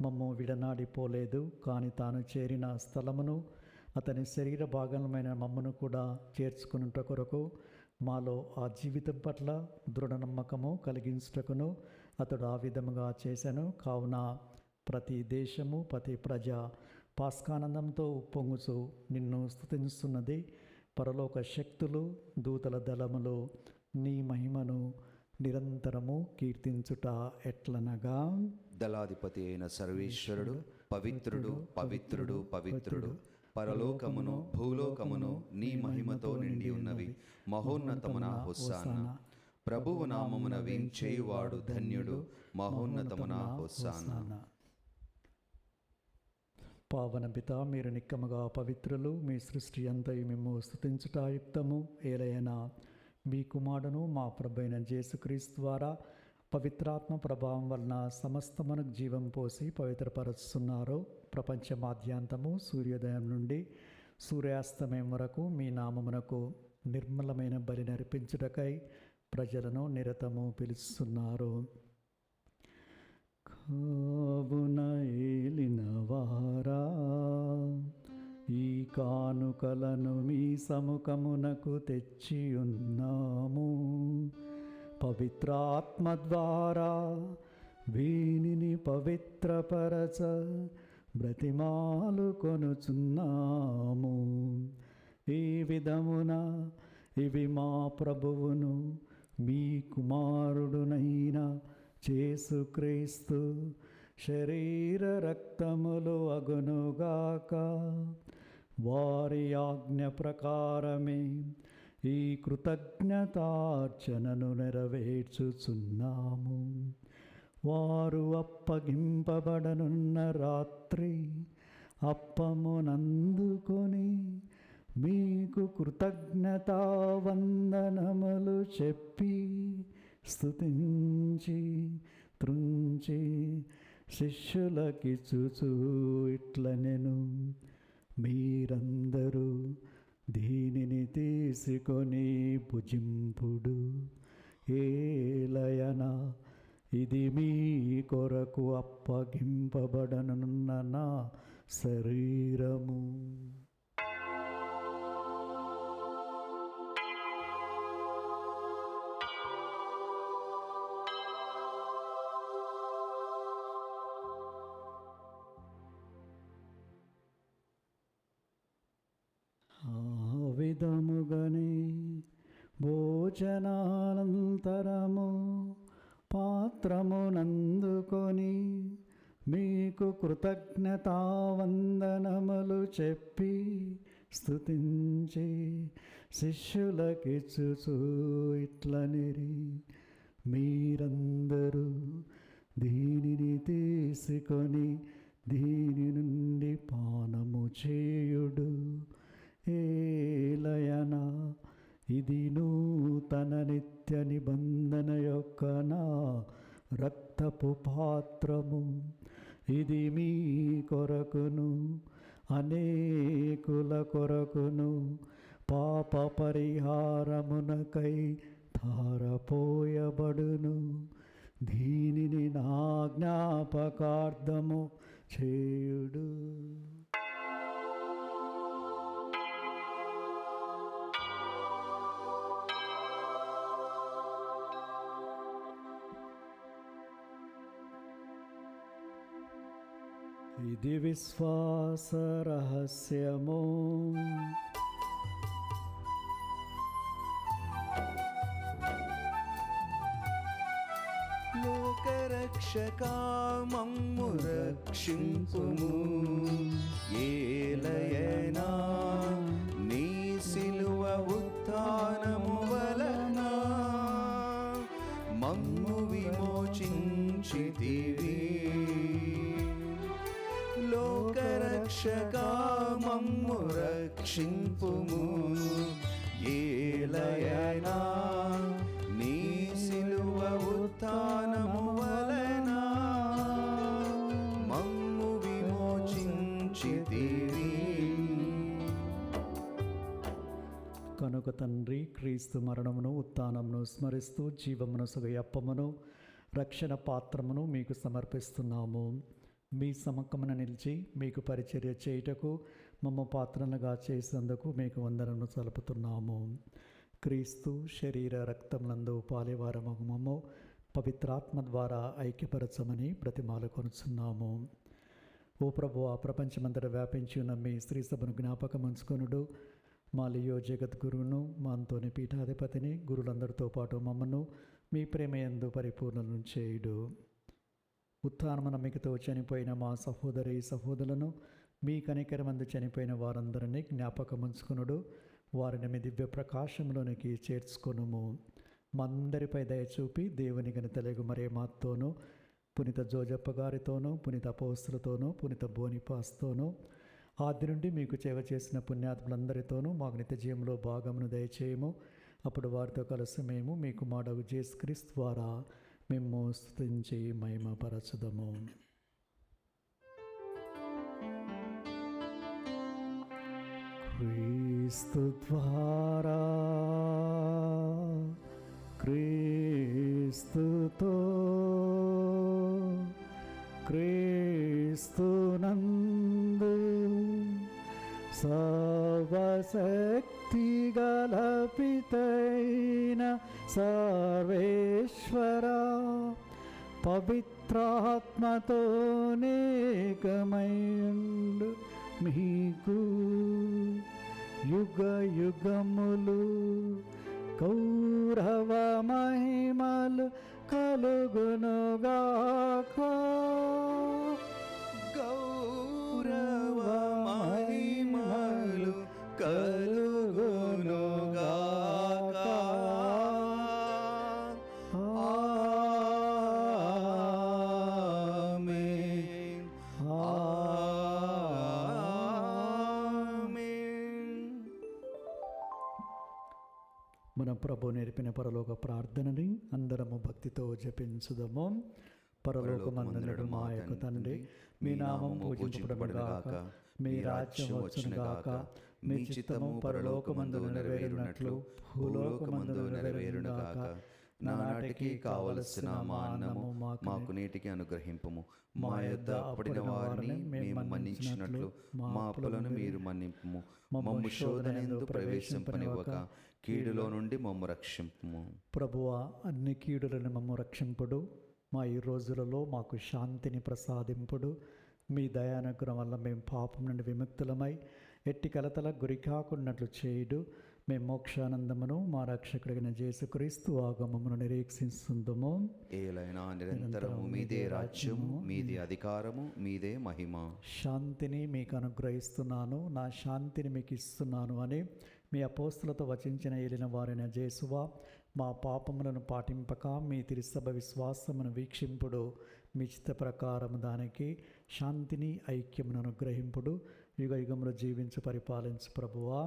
మమ్ము విడనాడిపోలేదు, కానీ తాను చేరిన స్థలమును అతని శరీర భాగమైన మమ్మను కూడా చేర్చుకునుట కొరకు మాలో ఆ జీవితం పట్ల దృఢ నమ్మకము కలిగించుటకును అతడు ఆ విధముగా చేశాను. కావున ప్రతి దేశము, ప్రతి ప్రజ పాస్కానందంతో ఉప్పొంగుచు నిన్ను స్తుతిస్తున్నది. పరలోక శక్తులు, దూతల దళములు నీ మహిమను నిరంతరము కీర్తించుట ఎట్లనగా, దళాధిపతి అయిన సర్వేశ్వరుడు పవిత్రుడు పవిత్రుడు పవిత్రుడు, పరలోకమును భూలోకమును నీ మహిమతో నిండి ఉన్నవి. మహోన్నతమున హొస్సానా. ప్రభువు నామమున వేంచేయువాడు ధన్యుడు. మహోన్నతమున హొస్సానా. పావన పిత, మీరు నిక్కముగా పవిత్రులు, మీ సృష్టి అంతయు మేము స్తుతించుటాయుక్తము. ఏలైనా మీ కుమారుడును మా ప్రభువైన యేసుక్రీస్తు ద్వారా పవిత్రాత్మ ప్రభావం వలన సమస్తమునకు జీవం పోసి పవిత్రపరుస్తున్నారు. ప్రపంచ మాధ్యాంతము సూర్యోదయం నుండి సూర్యాస్తమయం వరకు మీ నామమునకు నిర్మలమైన బలి నర్పించుటకై ప్రజలను నిరతము పిలుస్తున్నారు. కావున ఏలినవారా, ఈ కానుకలను మీ సముఖమునకు తెచ్చి ఉన్నాము. పవిత్రాత్మ ద్వారా వీనిని పవిత్రపరచ బ్రతిమాలు కొనుచున్నాము. ఈ విధమున ఇవి మా ప్రభువును మీ కుమారుడునైన యేసుక్రీస్తు శరీర రక్తములు అగునుగాక. వారి ఆజ్ఞ ప్రకారమే ఈ కృతజ్ఞతార్చనను నెరవేర్చుచున్నాము. వారు అప్పగింపబడనున్న రాత్రి అప్పమునందుకొని మీకు కృతజ్ఞతా వందనములు చెప్పి స్తుతించి త్రుంచి శిష్యులకిచ్చుచు ఇట్లనెను, మీరందరూ దీనిని తీసుకొని భుజింపుడు. ఏలయనా ఇది మీ కొరకు అప్పగింపబడనున్న నా శరీరము. విధముగనే భోజనానంతరము పాత్రమునందుకొని మీకు కృతజ్ఞతా వందనములు చెప్పి స్తుతించి శిష్యులకిచ్చుచు ఇట్లనిరి, మీరందరూ దీనిని తీసుకొని దీని నుండి పానము చేయుడు. ఏలయనా ఇది నూతన నిత్య నిబంధన యొక్క నా రక్తపు పాత్రము. ఇది మీ కొరకును అనేకుల కొరకును పాప పరిహారమునకై ధారపోయబడును. దీనిని నా జ్ఞాపకార్థము చేయుడు. ఇది విశ్వాస రహస్యము. లోకరక్షకా మమ్ము రక్షింపుము. ఏలయనా నీ సిలువ ఉత్థానము వలన మమ్ము విమోచించితివి. లోకరక్షకా మమ్ము రక్షింపుము. ఏలయనా నీ సిలువ ఉత్థానము వలన మమ్ము విమోచించితివి. కనుక తండ్రి, క్రీస్తు మరణమును ఉత్థానమును స్మరిస్తూ జీవమును సుగయప్పమును రక్షణ పాత్రమును మీకు సమర్పిస్తున్నాము. మీ సముఖమున నిలిచి మీకు పరిచర్య చేయుటకు మమ్మ పాత్రలుగా చేసేందుకు మీకు వందనము సలుపుతున్నాము. క్రీస్తు శరీర రక్తములందు పాలివారమగు మమ్ము పవిత్రాత్మ ద్వారా ఐక్యపరచమని బ్రతిమాలు కొనుచున్నాము. ఓ ప్రభువా, ప్రపంచమంతటా వ్యాపించి ఉన్న మీ స్త్రీ సభను జ్ఞాపకం ఉంచుకొనుడు. మా లియో జగద్గురువును, మా అంతోని పీఠాధిపతిని, గురులందరితో పాటు మమ్మను మీ ప్రేమయందు పరిపూర్ణను చేయుడు. ఉత్థానము నమ్మికతో చనిపోయిన మా సహోదరి సహోదరులను, మీ కనికరమందు చనిపోయిన వారందరినీ జ్ఞాపకం ఉంచుకొనుడు. వారిని మీ దివ్య ప్రకాశంలోనికి చేర్చుకొనుము. మందరిపై దయచూపి దేవుని గని తెలుగు మరే మాతోనూ పునీత జోజప్ప గారితోనూ, పునీత అపోస్తులతోనూ, పునీత బోనిపాస్తోనూ, ఆది నుండి మీకు సేవ చేసిన పుణ్యాత్ములందరితోనూ మాకు నిత్య జీవంలో భాగమును దయచేయము. అప్పుడు వారితో కలిసి మేము మీ కుమారుడు యేసుక్రీస్తు ద్వారా మేము స్తుతించి మహిమపరచుదము. క్రీస్తు ద్వారా, క్రీస్తుతో, క్రీస్తునందు సర్వశక్తి గల పితైన సర్వేశ్వర పవిత్రాత్మతో నేకమైండు మీకు యుగ యుగములు కౌరవ మహిమలు కలుగునుగాక. గౌరవ మహిమలు కలుగునుగాక. ఆమేన్. ఆమేన్. మన ప్రభు నేర్పిన పరలోక ప్రార్థనని అందరము భక్తితో జపించుదము. పరలోకమందుండు మా యొక్క తండ్రి, మీ నామం పూజింపబడుగాక, మీ రాజ్యం వచ్చునుగాక, మీ చిత్తము పరలోకమందు నెరవేరునట్లు భూలోకమందు నెరవేరునుగాక. నానాటికి కావలసిన మా అన్నము మాకు నేటికి అనుగ్రహింపుము. మా యొద్ద అప్పటిన వారిని మేము మన్నించినట్లు మా అప్పులను మీరు మన్నింపుము. మమ్ము శోధనయందు ప్రవేశింపనివ్వక కీడులో నుండి మమ్ము రక్షింపుము. ప్రభువా, అన్ని కీడులను మమ్ము రక్షింపుడు. మా ఈ రోజులలో మాకు శాంతిని ప్రసాదింపుడు. మీ దయానుగ్రహం వల్ల మేము పాపం నుండి విముక్తులమై ఎట్టి కలతలకు గురి కాకున్నట్లు చేయుడు. మేము మోక్షానందమును మా రక్షకుడిగిన యేసుక్రీస్తు ఆగమమును నిరీక్షిస్తుందము. ఏలైనా నిరంతరము మీదే రాజ్యము, మీదే అధికారము, మీదే మహిమ. శాంతిని మీకు అనుగ్రహిస్తున్నాను, నా శాంతిని మీకు ఇస్తున్నాను అని మీ అపోస్తులతో వచించిన ఏలిన వారైన యేసువా, మా పాపములను పాటింపక మీ తిరుసభ విశ్వాసమును వీక్షింపుడు. మీ చిత్త ప్రకారము దానికి శాంతిని ఐక్యమును అనుగ్రహింపుడు. యుగ యుగములు జీవించి పరిపాలించు ప్రభువా.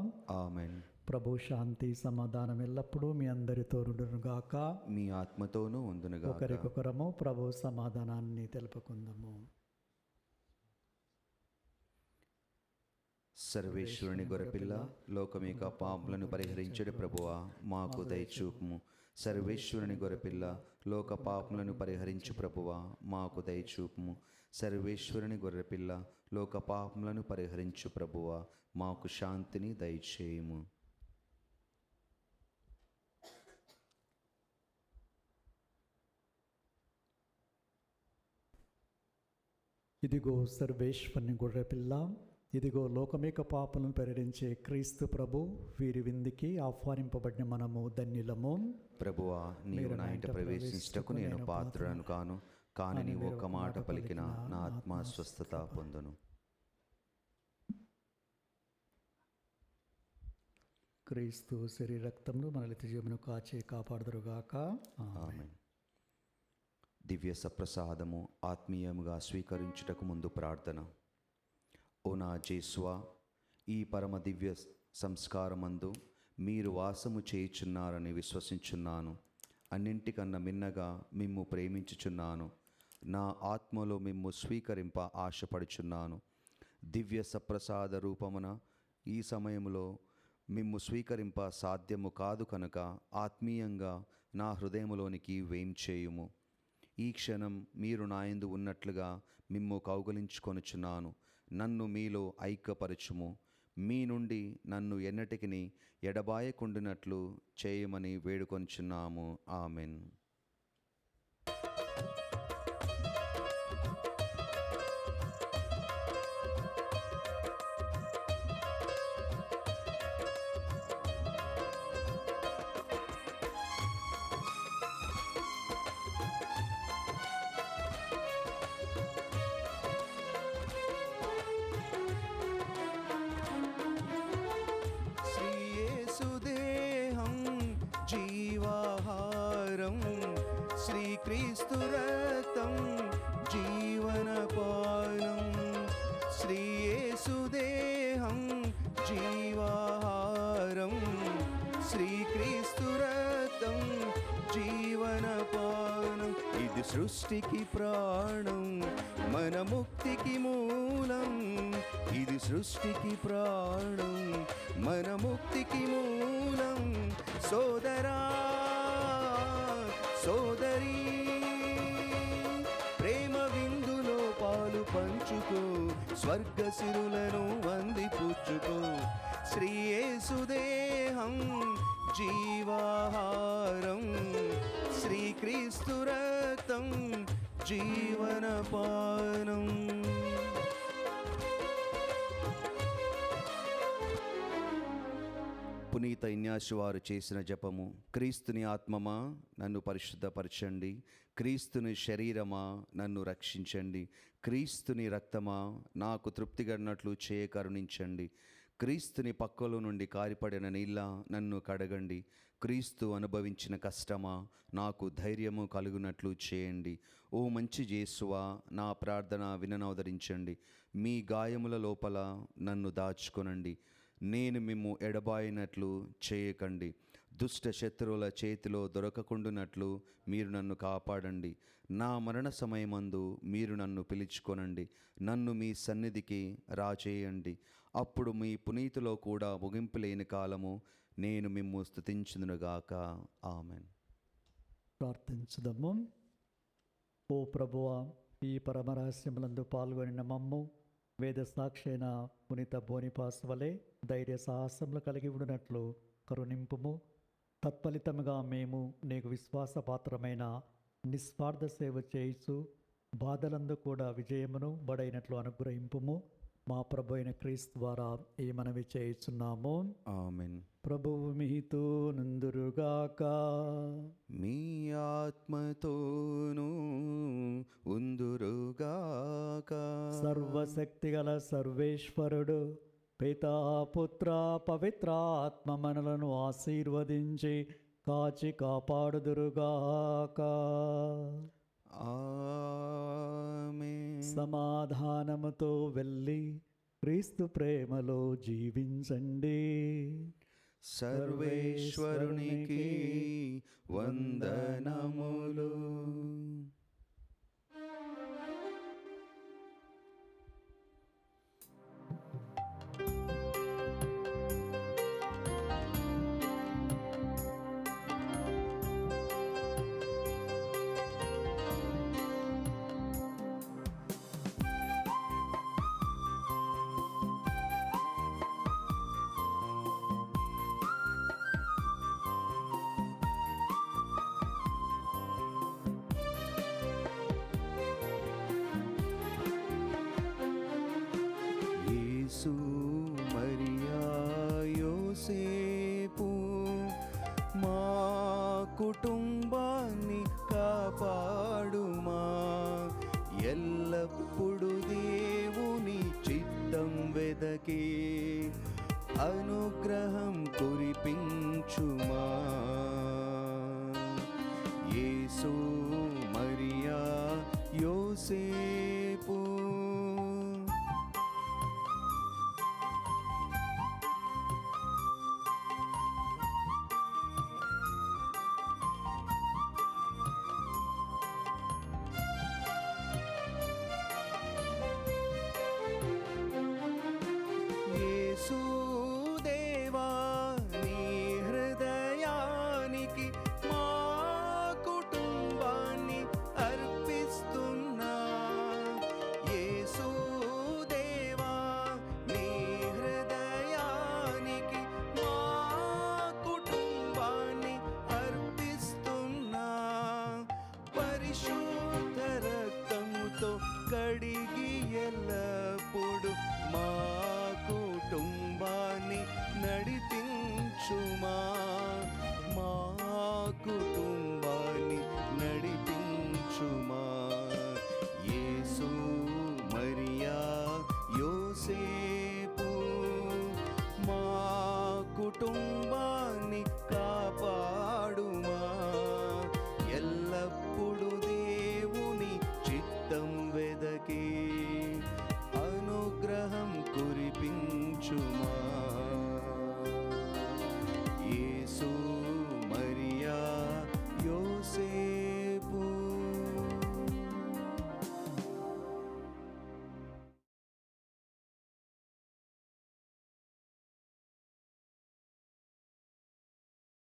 ఆమేన్. ప్రభు శాంతి సమాధానం ఎల్లప్పుడూ మీ అందరితో ఉండునుగాక, మీ ఆత్మతోనూ ఉండునుగాక. ఒకరికొకరము ప్రభు సమాధానాన్ని తెలుపుకుందాము. సర్వేశ్వరుని గొర్రెపిల్ల, లోకమేక పాపములను పరిహరించడు ప్రభువా, మాకు దయచూపుము. సర్వేశ్వరుని గొర్రెపిల్ల, లోక పాపములను పరిహరించు ప్రభువా, మాకు దయచూపుము. సర్వేశ్వరుని గొర్రెపిల్ల, లోక పాపములను పరిహరించు ప్రభువా, మాకు శాంతిని దయచేయుము. ఇదిగో సర్వేశ్వరుని గొర్రెపిల్ల, ఇదిగో లోకమేక పాపలను పరిహరించే క్రీస్తు ప్రభు, వీరి విందుకి ఆహ్వానింపబడిన మనము ధన్యులము. ప్రభువా, నీవు నా ఇంట ప్రవేశించుటకు నేను పాత్రుడను కాను, కానీ నీవు ఒక్క మాట పలికిన నా ఆత్మ స్వస్థత పొందును. క్రీస్తు శరీర రక్తములు మన నిత్యజీవమును కాచి కాపాడుదురుగాక. ఆమేన్. దివ్య సప్రసాదము ఆత్మీయముగా స్వీకరించుటకు ముందు ప్రార్థన. ఓ నా యేసువా, ఈ పరమ దివ్య సంస్కారమందు మీరు వాసము చేయుచున్నారని విశ్వసించున్నాను. అన్నింటికన్నా మిన్నగా మిమ్ము ప్రేమించుచున్నాను. నా ఆత్మలో మిమ్ము స్వీకరింప ఆశపడుచున్నాను. దివ్య సప్రసాద రూపమున ఈ సమయంలో మిమ్ము స్వీకరింప సాధ్యము కాదు కనుక ఆత్మీయంగా నా హృదయములోనికి వేంచేయుము. ఈ క్షణం మీరు నాయందు ఉన్నట్లుగా మిమ్ము కౌగలించుకొనుచున్నాను. నన్ను మీలో ఐక్యపరచుము. మీ నుండి నన్ను ఎన్నటికిని ఎడబాయకుండినట్లు చేయమని వేడుకొనుచున్నాము. ఆమెన్. జీవాహారం శ్రీక్రీస్తు రక్తం సృష్టికి ప్రాణం, మన ముక్తికి మూలం. ఇది సృష్టికి ప్రాణం, మన ముక్తికి మూలం. సోదరా సోదరీ, ప్రేమ విందులో పాలు పంచుకో, స్వర్గ సిరులను వందిపుచ్చుకో. శ్రీ యేసుదేహం జీవాహారం, శ్రీక్రీస్తు రక్తం జీవనపానం. పునీత ఇన్యాసు వారు చేసిన జపము. క్రీస్తుని ఆత్మమా నన్ను పరిశుద్ధపరచండి, క్రీస్తుని శరీరమా నన్ను రక్షించండి, క్రీస్తుని రక్తమా నాకు తృప్తిగన్నట్లు చేయ కరుణించండి, క్రీస్తుని పక్కలో నుండి కారిపడిన నీళ్ళ నన్ను కడగండి, క్రీస్తు అనుభవించిన కష్టమా నాకు ధైర్యము కలుగునట్లు చేయండి. ఓ మంచి యేసువా, నా ప్రార్థన విననవదరించండి, మీ గాయముల లోపల నన్ను దాచుకొనండి. నేను మిమ్ము ఎడబాయినట్లు చేయకండి, దుష్ట శత్రువుల చేతిలో దొరకకుండునట్లు మీరు నన్ను కాపాడండి. నా మరణ సమయమందు మీరు నన్ను పిలుచుకొనండి, నన్ను మీ సన్నిధికి రాచేయండి. అప్పుడు మీ పునీతిలో కూడా ముగింపు లేని కాలము నేను మిమ్ము స్తుతించుదునుగాక. ఆమెన్. ప్రార్థించుదము. ఓ ప్రభువా, ఈ పరమరహస్యములందు పాల్గొనిన మమ్ము వేద సాక్షైన పునీత బోనిపాస్ వలె ధైర్య సాహసములు కలిగి ఉండినట్లు కరుణింపుము. తత్ఫలితముగా మేము నీకు విశ్వాసపాత్రమైన నిస్వార్థ సేవ చేయిచు బాధలందు కూడా విజయమును బడైనట్లు అనుగ్రహింపుము. మా ప్రభు అయిన క్రీస్తు ద్వారా ఈ మనవి చేయుచున్నాము. ఆమెన్. ప్రభువు మీతో నుందురుగాక, మీ ఆత్మతోనూ ఉందురుగాక. సర్వశక్తిగల సర్వేశ్వరుడు పితా పుత్ర పవిత్ర ఆత్మ మనలను ఆశీర్వదించి కాచి కాపాడుదురుగాక. ఆమేన్. సమాధానముతో వెళ్ళి క్రీస్తు ప్రేమలో జీవించండి. సర్వేశ్వరునికి వందనములు. యేసు మరియా యోసేపు మా కుటుంబాన్ని కాపాడుమా. ఎల్లప్పుడు దేవుని చిత్తం వెదకి అనుగ్రహం కురిపించుమా. యేసు మరియా యోసేపు. యేసుదేవా, నీ హృదయానికి మా కుటుంబాన్ని అర్పిస్తున్నా. యేసుదేవా, నీ హృదయానికి మా కుటుంబాన్ని అర్పిస్తున్నా. పరిశుద్ధ రక్తముతో కడిగి ఎల్లప్పుడు మా కుటుంబాన్ని నడిపించుమా. మా కుటుంబాన్ని